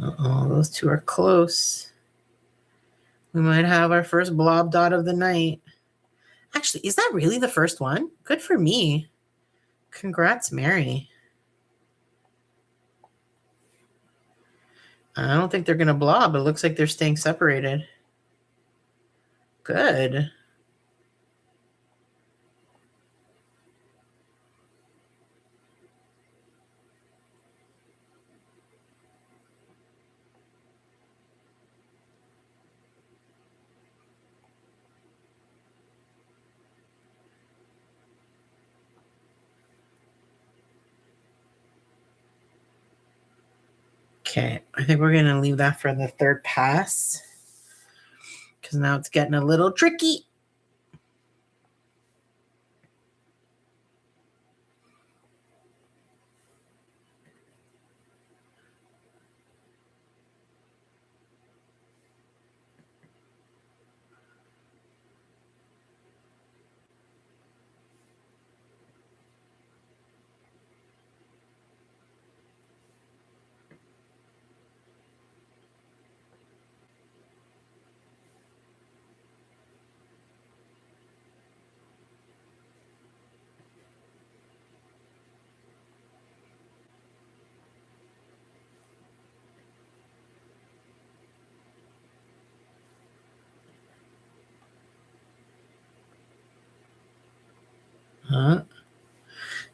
Uh-oh, those two are close. We might have our first blob dot of the night. Actually, is that really the first one? Good for me. Congrats, Mary. I don't think they're going to blob. It looks like they're staying separated. Good. Okay, I think we're going to leave that for the third pass because now it's getting a little tricky.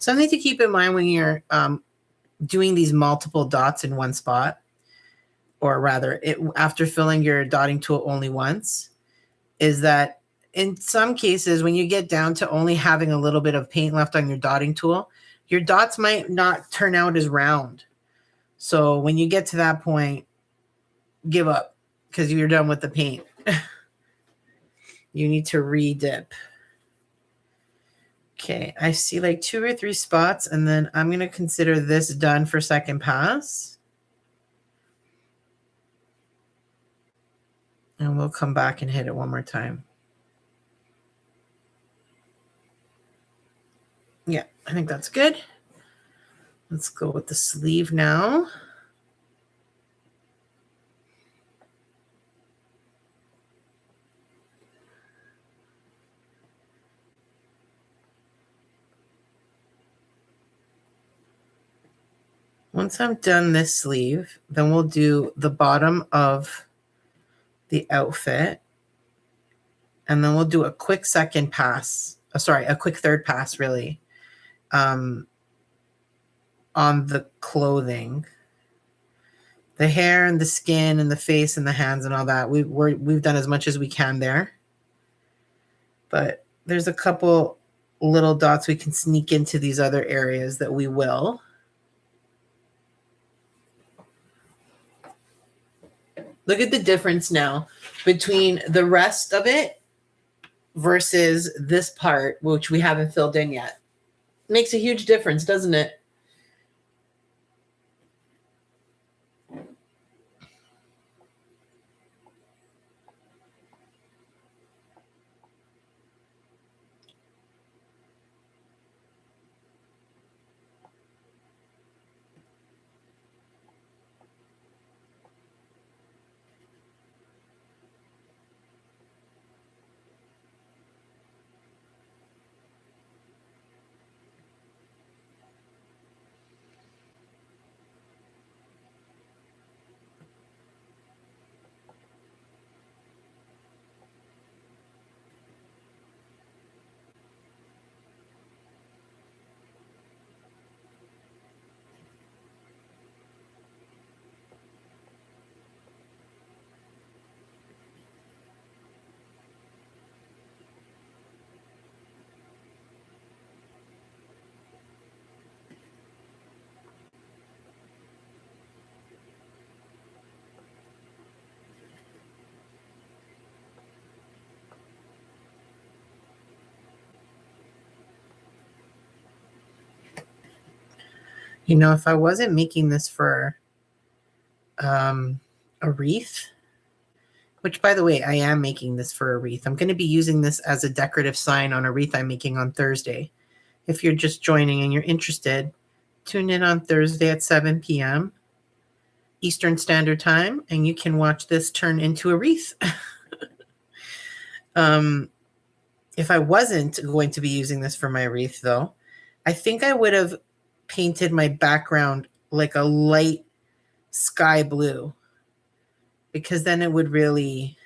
Something to keep in mind when you're doing these multiple dots in one spot, or rather after filling your dotting tool only once, is that in some cases when you get down to only having a little bit of paint left on your dotting tool, your dots might not turn out as round. So when you get to that point, give up because you're done with the paint. You need to re-dip. Okay, I see like 2 or 3 spots, and then I'm going to consider this done for second pass. And we'll come back and hit it one more time. Yeah, I think that's good. Let's go with the sleeve now. Once I'm done this sleeve, then we'll do the bottom of the outfit. And then we'll do a quick second pass. A quick third pass, really, on the clothing. The hair and the skin and the face and the hands and all that. We've done as much as we can there. But there's a couple little dots we can sneak into these other areas that we will. Look at the difference now between the rest of it versus this part, which we haven't filled in yet. Makes a huge difference, doesn't it? You know, if I wasn't making this for a wreath, which by the way, I am making this for a wreath. I'm going to be using this as a decorative sign on a wreath I'm making on Thursday. If you're just joining and you're interested, tune in on Thursday at 7 p.m. Eastern Standard Time, and you can watch this turn into a wreath. If I wasn't going to be using this for my wreath, though, I think I would have painted my background like a light sky blue, because then it would really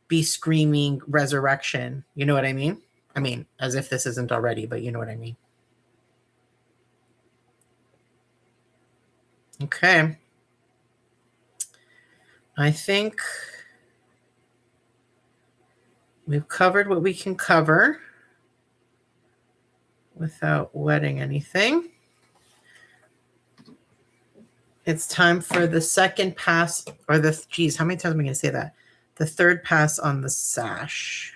be screaming resurrection. You know what I mean? I mean, as if this isn't already, but you know what I mean. Okay. I think we've covered what we can cover without wetting anything. It's time for the second pass, or the, geez, how many times am I going to say that? The third pass on the sash.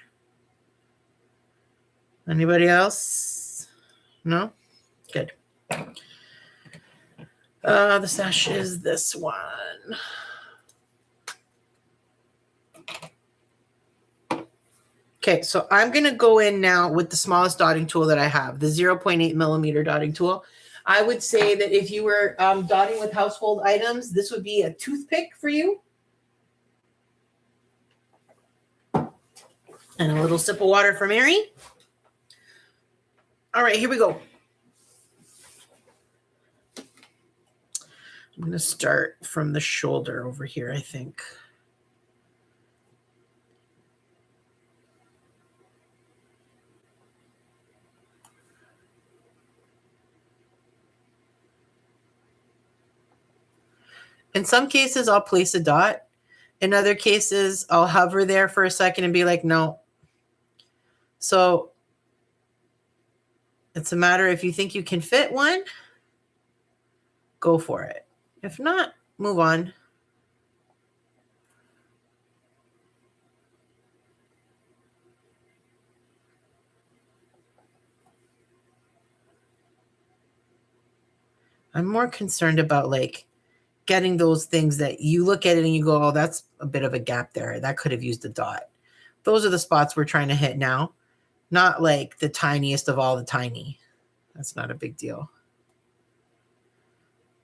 Anybody else? No? Good. The sash is this one. Okay, so I'm going to go in now with the smallest dotting tool that I have, the 0.8 millimeter dotting tool. I would say that if you were dotting with household items, this would be a toothpick for you. And a little sip of water for Mary. All right, here we go. I'm going to start from the shoulder over here, I think. In some cases, I'll place a dot. In other cases, I'll hover there for a second and be like, no. So it's a matter, if you think you can fit one, go for it. If not, move on. I'm more concerned about like getting those things that you look at it and you go, oh, that's a bit of a gap there. That could have used a dot. Those are the spots we're trying to hit now, not like the tiniest of all the tiny. That's not a big deal.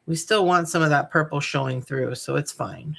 We still want some of that purple showing through, so it's fine.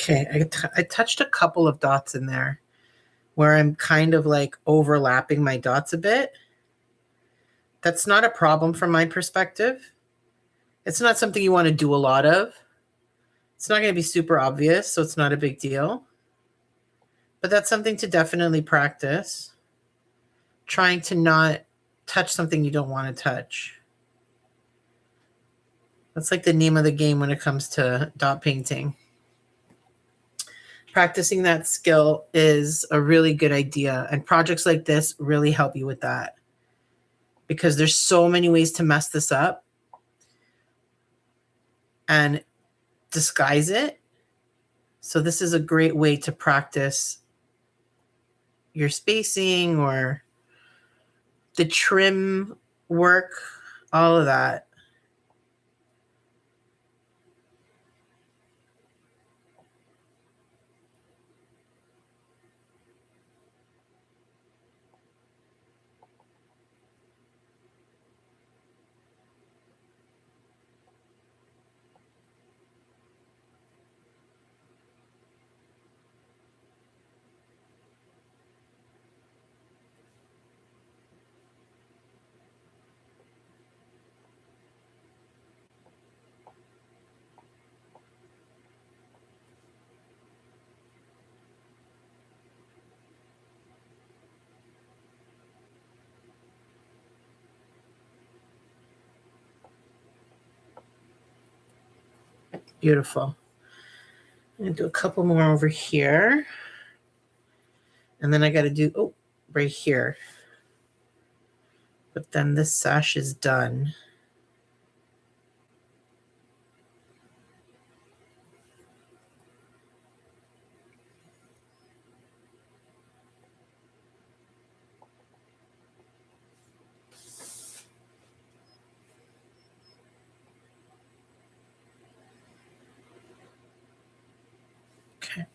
Okay, I touched a couple of dots in there where I'm kind of like overlapping my dots a bit. That's not a problem from my perspective. It's not something you want to do a lot of. It's not going to be super obvious, so it's not a big deal. But that's something to definitely practice. trying to not touch something you don't want to touch. That's like the name of the game when it comes to dot painting. Practicing that skill is a really good idea. And projects like this really help you with that. Because there's so many ways to mess this up and disguise it. So this is a great way to practice your spacing or the trim work, all of that. Beautiful. I'm going to do a couple more over here. And then I got to do, right here. But then this sash is done. Okay.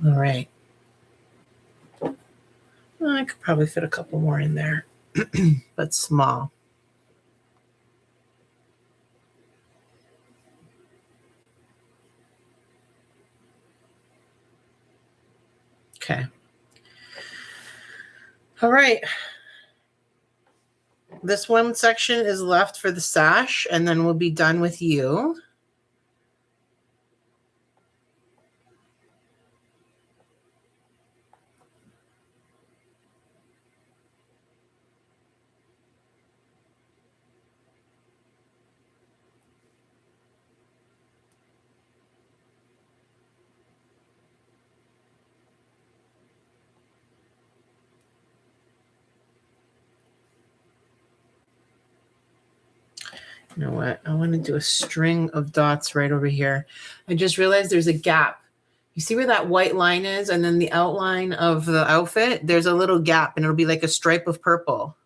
All right. Well, I could probably fit a couple more in there, but small. Okay. All right. This one section is left for the sash, and then we'll be done with you. You know what? I want to do a string of dots right over here. I just realized there's a gap. You see where that white line is? And then the outline of the outfit, there's a little gap, and it'll be like a stripe of purple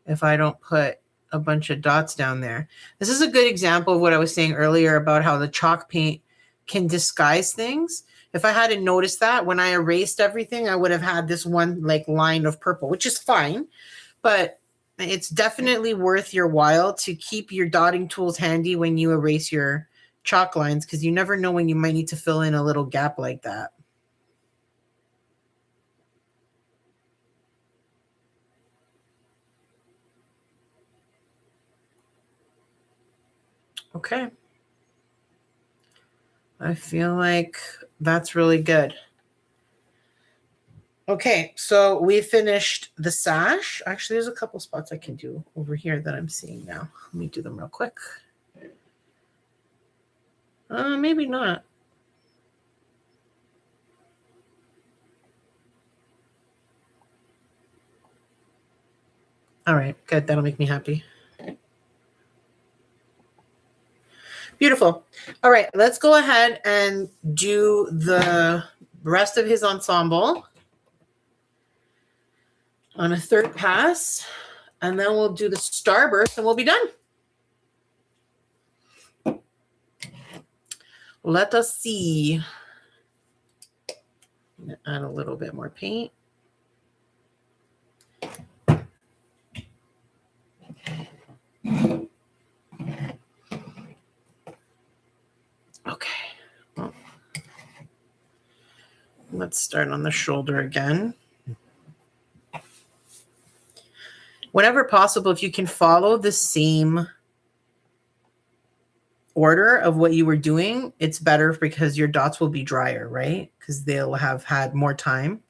if I don't put a bunch of dots down there. This is a good example of what I was saying earlier about how the chalk paint can disguise things. If I hadn't noticed that, when I erased everything, I would have had this one like line of purple, which is fine. But it's definitely worth your while to keep your dotting tools handy when you erase your chalk lines, because you never know when you might need to fill in a little gap like that. Okay. I feel like that's really good. Okay, so we finished the sash. Actually, there's a couple spots I can do over here that I'm seeing now. Let me do them real quick. Maybe not. All right, good. That'll make me happy. Beautiful. All right, let's go ahead and do the rest of his ensemble on a third pass, and then we'll do the starburst and we'll be done. Let us see. I'm going to add a little bit more paint. Okay. Well, let's start on the shoulder again. Whenever possible, if you can follow the same order of what you were doing, it's better because your dots will be drier, right? Because they'll have had more time.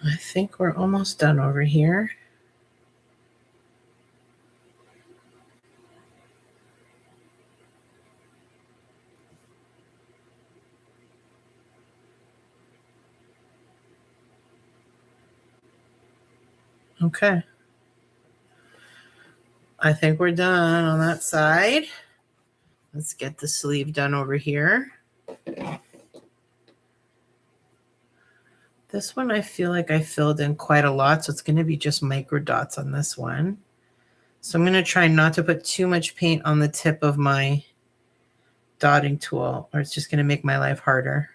I think we're almost done over here. Okay. I think we're done on that side. Let's get the sleeve done over here. This one, I feel like I filled in quite a lot, so it's going to be just micro dots on this one. So I'm going to try not to put too much paint on the tip of my dotting tool, or it's just going to make my life harder.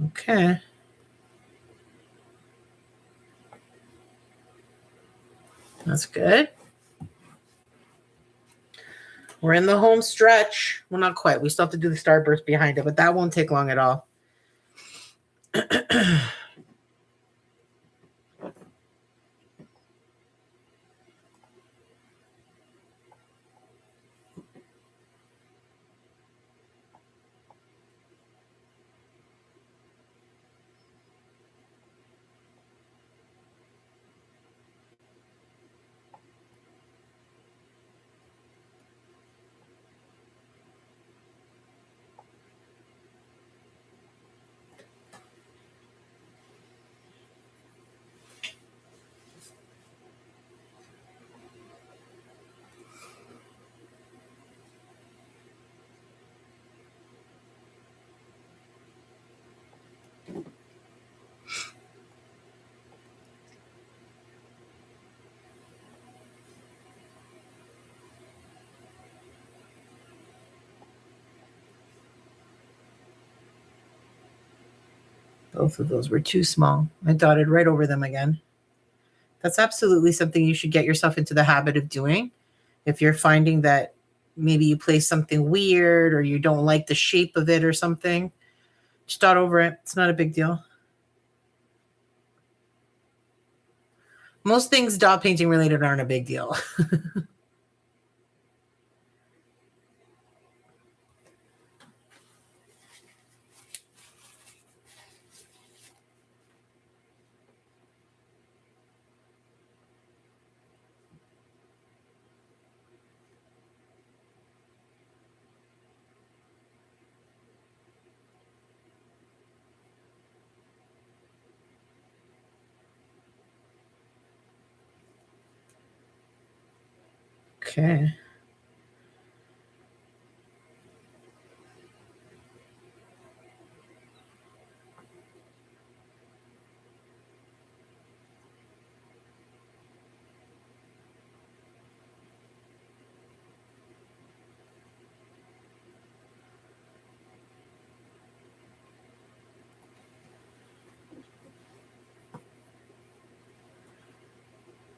Okay. That's good. We're in the home stretch. Well, not quite. We still have to do the starburst behind it, but that won't take long at all. Both of those were too small. I dotted right over them again. That's absolutely something you should get yourself into the habit of doing. If you're finding that maybe you place something weird or you don't like the shape of it or something, just dot over it. It's not a big deal. Most things dot painting related aren't a big deal. Okay.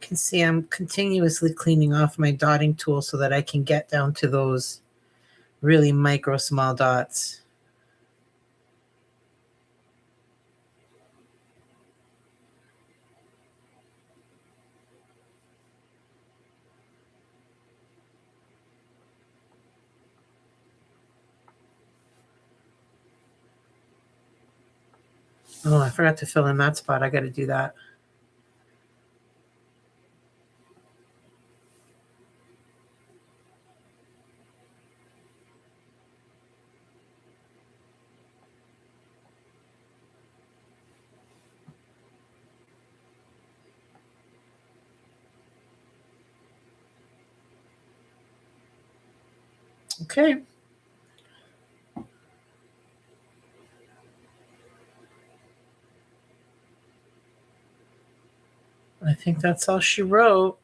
You can see I'm continuously cleaning off my dotting tool so that I can get down to those really micro small dots. Oh, I forgot to fill in that spot. I got to do that. Okay. I think that's all she wrote.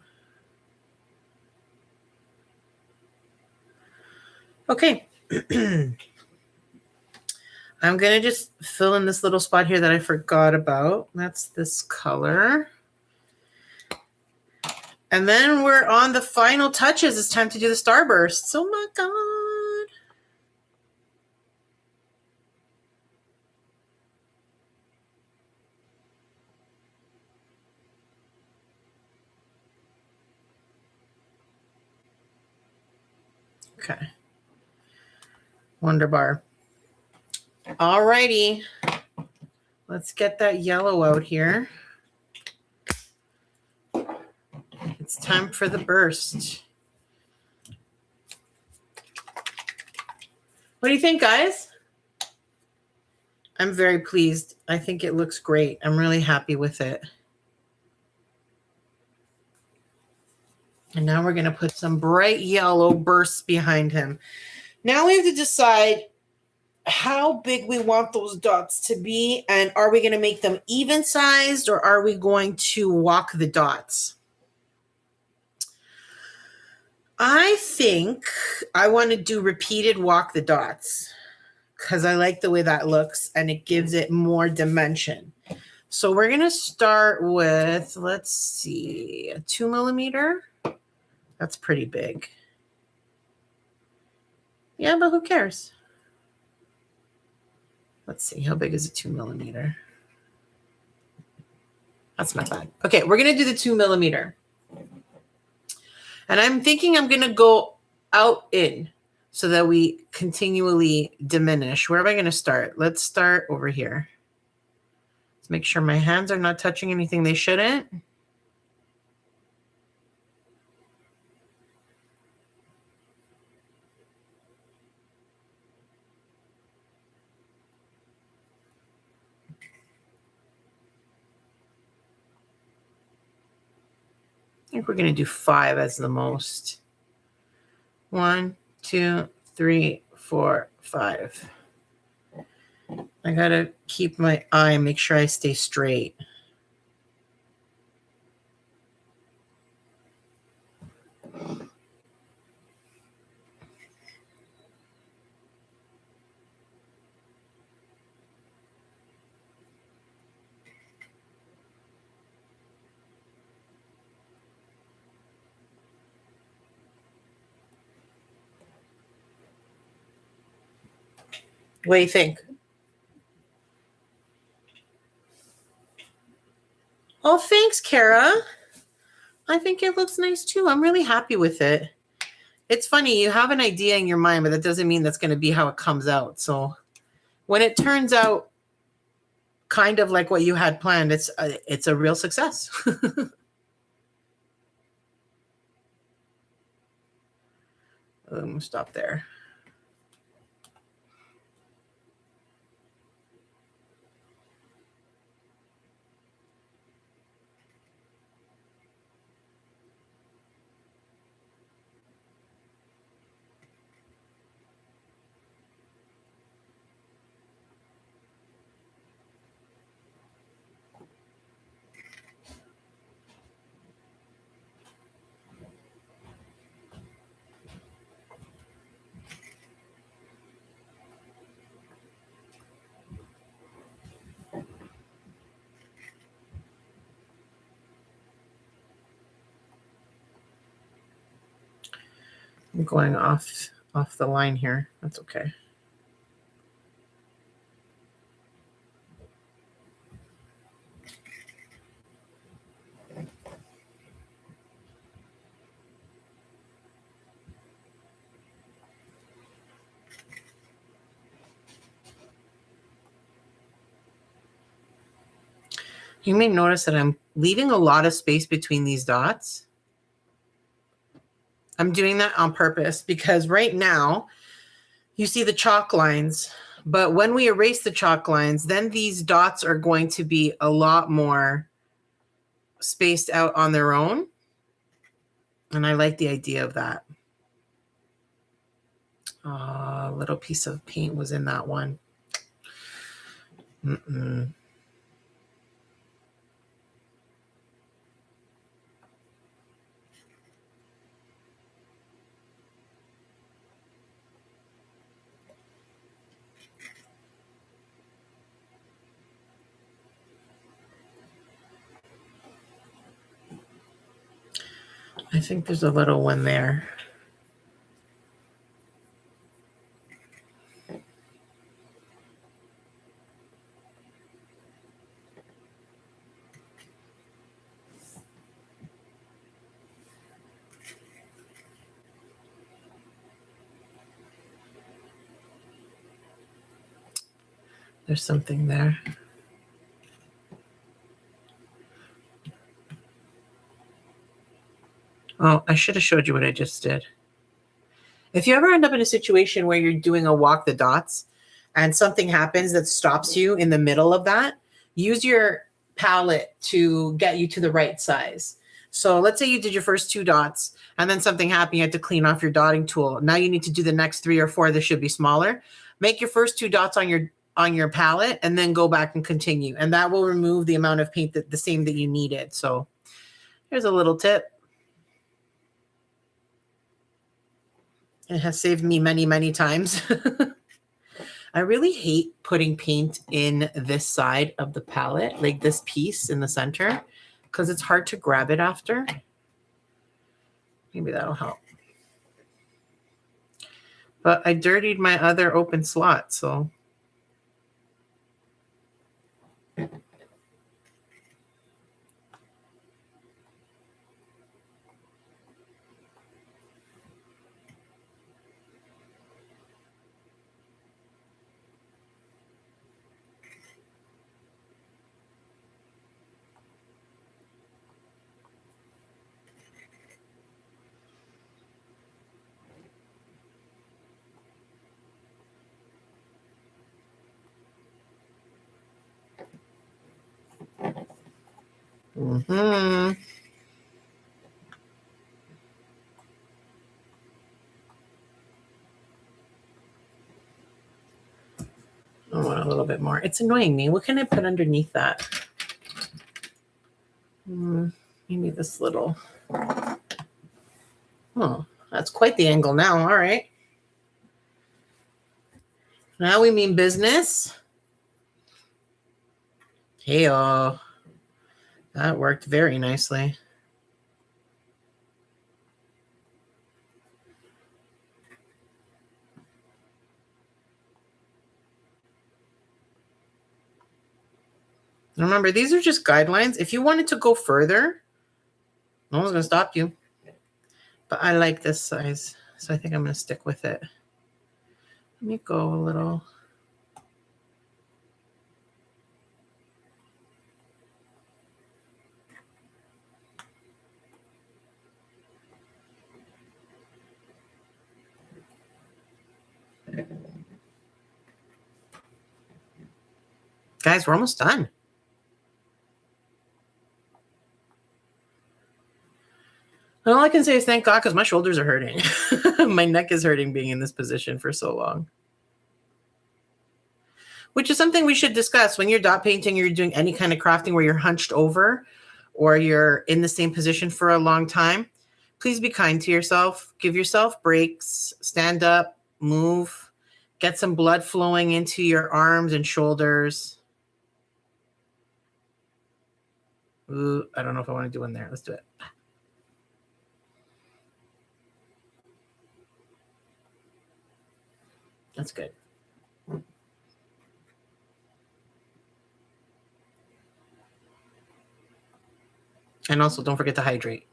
Okay. I'm going to just fill in this little spot here that I forgot about. That's this color. And then we're on the final touches. It's time to do the starbursts. Oh my God. Okay. Wonderbar. All righty. Let's get that yellow out here. It's time for the burst. What do you think, guys? I'm very pleased. I think it looks great. I'm really happy with it. And now we're going to put some bright yellow bursts behind him. Now we have to decide how big we want those dots to be, and are we going to make them even sized or are we going to walk the dots? I think I want to do repeated walk the dots because I like the way that looks and it gives it more dimension. So we're going to start with, let's see, a 2 millimeter. That's pretty big. Yeah, but who cares? Let's see, how big is a 2 millimeter? That's not bad. Okay, we're going to do the 2 millimeter. And I'm thinking I'm going to go out in so that we continually diminish. Where am I going to start? Let's start over here. Let's make sure my hands are not touching anything they shouldn't. I think we're going to do 5 as the most. 1, 2, 3, 4, 5. I got to keep my eye and make sure I stay straight. What do you think? Oh, thanks, Kara. I think it looks nice too. I'm really happy with it. It's funny, you have an idea in your mind, but that doesn't mean that's going to be how it comes out. So when it turns out kind of like what you had planned, it's a real success. Stop there. I'm going off the line here. That's okay. You may notice that I'm leaving a lot of space between these dots. I'm doing that on purpose because right now you see the chalk lines, but when we erase the chalk lines, then these dots are going to be a lot more spaced out on their own. And I like the idea of that. A little piece of paint was in that one. I think there's a little one there. There's something there. Oh, I should have showed you what I just did. If you ever end up in a situation where you're doing a walk the dots and something happens that stops you in the middle of that, use your palette to get you to the right size. So let's say you did your first 2 dots and then something happened, you had to clean off your dotting tool. Now you need to do the next 3 or 4. This should be smaller. Make your first 2 dots on your palette and then go back and continue. And that will remove the amount of paint the same that you needed. So here's a little tip. It has saved me many, many times. I really hate putting paint in this side of the palette, like this piece in the center, because it's hard to grab it after. Maybe that'll help. But I dirtied my other open slot, so. I want a little bit more. It's annoying me. What can I put underneath that? Maybe this little. Oh, that's quite the angle now. All right. Now we mean business. Hey-oh. That worked very nicely. Remember, these are just guidelines. If you wanted to go further, no one's going to stop you. But I like this size, so I think I'm going to stick with it. Let me go a little. Guys, we're almost done. And all I can say is thank God, because my shoulders are hurting. My neck is hurting being in this position for so long. Which is something we should discuss when you're dot painting, you're doing any kind of crafting where you're hunched over or you're in the same position for a long time. Please be kind to yourself. Give yourself breaks. Stand up, move, get some blood flowing into your arms and shoulders. Ooh, I don't know if I want to do one there. Let's do it. That's good. And also don't forget to hydrate.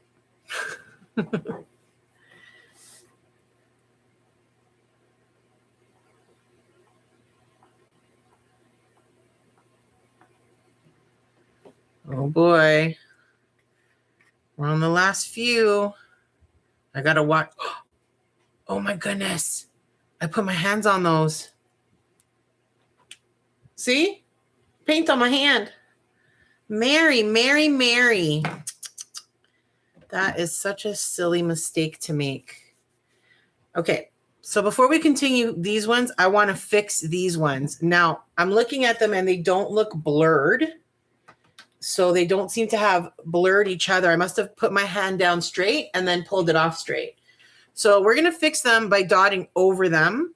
Oh boy. We're on the last few. I gotta watch. Oh my goodness. I put my hands on those. See? Paint on my hand. Mary, Mary, Mary. That is such a silly mistake to make. Okay, so before we continue these ones, I want to fix these ones. Now, I'm looking at them and they don't look blurred. So they don't seem to have blurred each other. I must have put my hand down straight and then pulled it off straight. So we're going to fix them by dotting over them.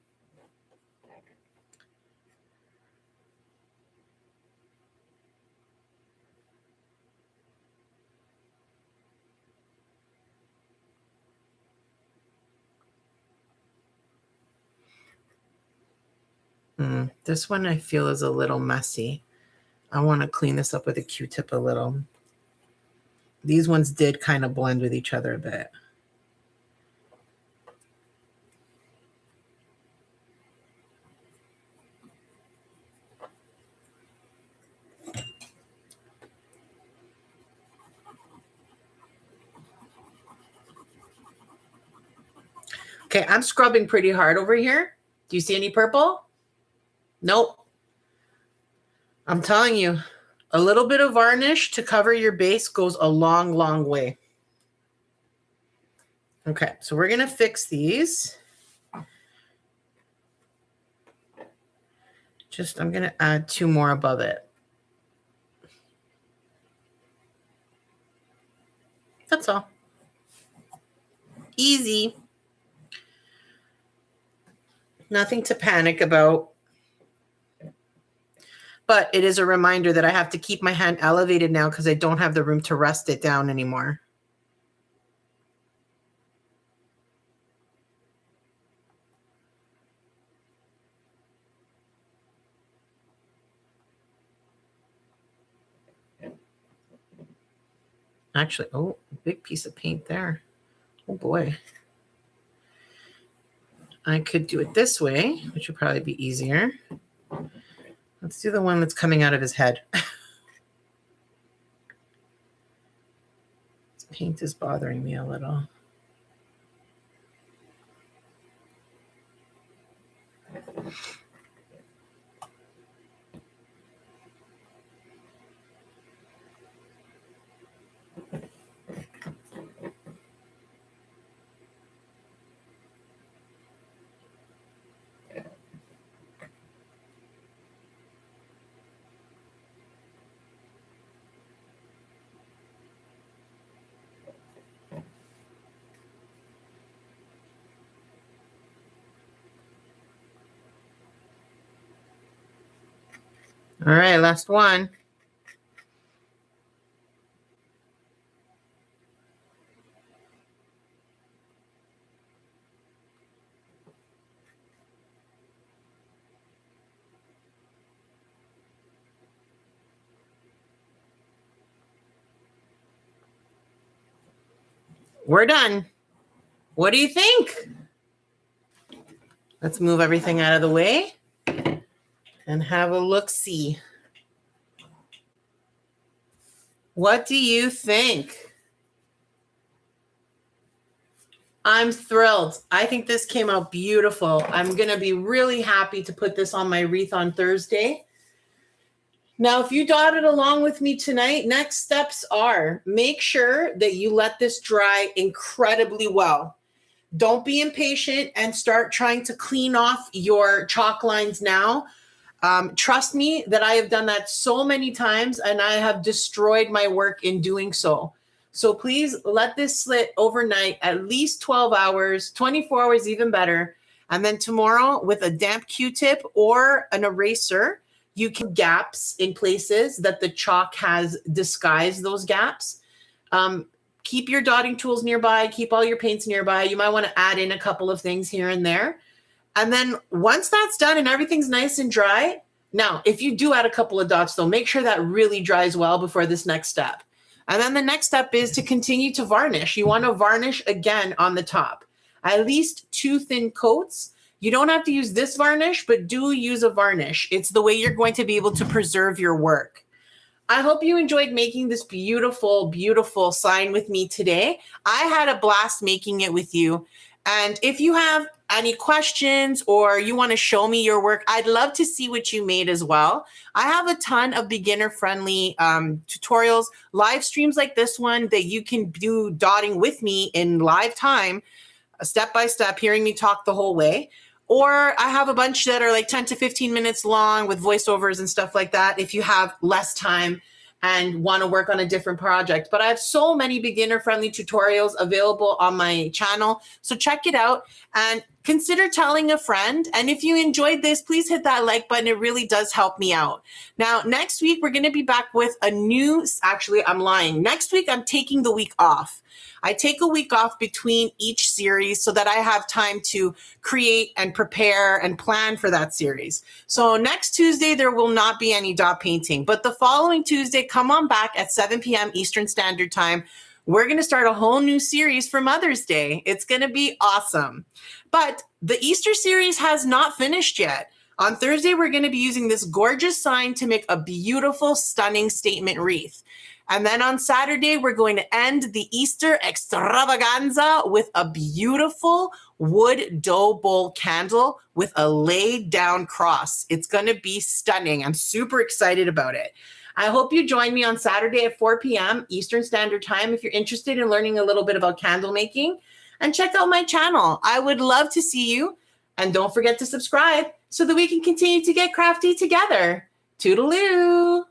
This one I feel is a little messy. I want to clean this up with a Q-tip a little. These ones did kind of blend with each other a bit. Okay, I'm scrubbing pretty hard over here. Do you see any purple? Nope. I'm telling you, a little bit of varnish to cover your base goes a long, long way. Okay, so we're going to fix these. I'm going to add 2 more above it. That's all. Easy. Nothing to panic about. But it is a reminder that I have to keep my hand elevated now because I don't have the room to rest it down anymore. Actually, oh, big piece of paint there. Oh boy. I could do it this way, which would probably be easier. Let's do the one that's coming out of his head. This paint is bothering me a little. All right, last one. we're done. What do you think? Let's move everything out of the way and have a look-see. What do you think? I'm thrilled. I think this came out beautiful. I'm going to be really happy to put this on my wreath on Thursday. Now, if you dotted along with me tonight, next steps are make sure that you let this dry incredibly well. Don't be impatient and start trying to clean off your chalk lines now. Trust me that I have done that so many times and I have destroyed my work in doing so. So please let this sit overnight, at least 12 hours, 24 hours, even better. And then tomorrow with a damp Q-tip or an eraser, you can gaps in places that the chalk has disguised those gaps. Keep your dotting tools nearby, keep all your paints nearby. You might want to add in a couple of things here and there. And then once that's done and everything's nice and dry, now, if you do add a couple of dots, though, make sure that really dries well before this next step. And then the next step is to continue to varnish. You want to varnish again on the top, at least 2 thin coats. You don't have to use this varnish, but do use a varnish. It's the way you're going to be able to preserve your work. I hope you enjoyed making this beautiful, beautiful sign with me today. I had a blast making it with you. And if you have any questions or you want to show me your work, I'd love to see what you made as well. I have a ton of beginner-friendly tutorials, live streams like this one that you can do dotting with me in live time, step by step, hearing me talk the whole way. Or I have a bunch that are like 10 to 15 minutes long with voiceovers and stuff like that if you have less time and want to work on a different project. But I have so many beginner-friendly tutorials available on my channel. So check it out and consider telling a friend. And if you enjoyed this, please hit that like button. It really does help me out. Now, next week, we're going to be back with a new, actually, I'm lying. Next week, I'm taking the week off. I take a week off between each series so that I have time to create and prepare and plan for that series. So next Tuesday, there will not be any dot painting, but the following Tuesday, come on back at 7 p.m. Eastern Standard Time. We're going to start a whole new series for Mother's Day. It's going to be awesome. But the Easter series has not finished yet. On Thursday, we're going to be using this gorgeous sign to make a beautiful, stunning statement wreath. And then on Saturday, we're going to end the Easter extravaganza with a beautiful wood dough bowl candle with a laid down cross. It's going to be stunning. I'm super excited about it. I hope you join me on Saturday at 4 p.m. Eastern Standard Time if you're interested in learning a little bit about candle making. And check out my channel. I would love to see you. And don't forget to subscribe so that we can continue to get crafty together. Toodaloo!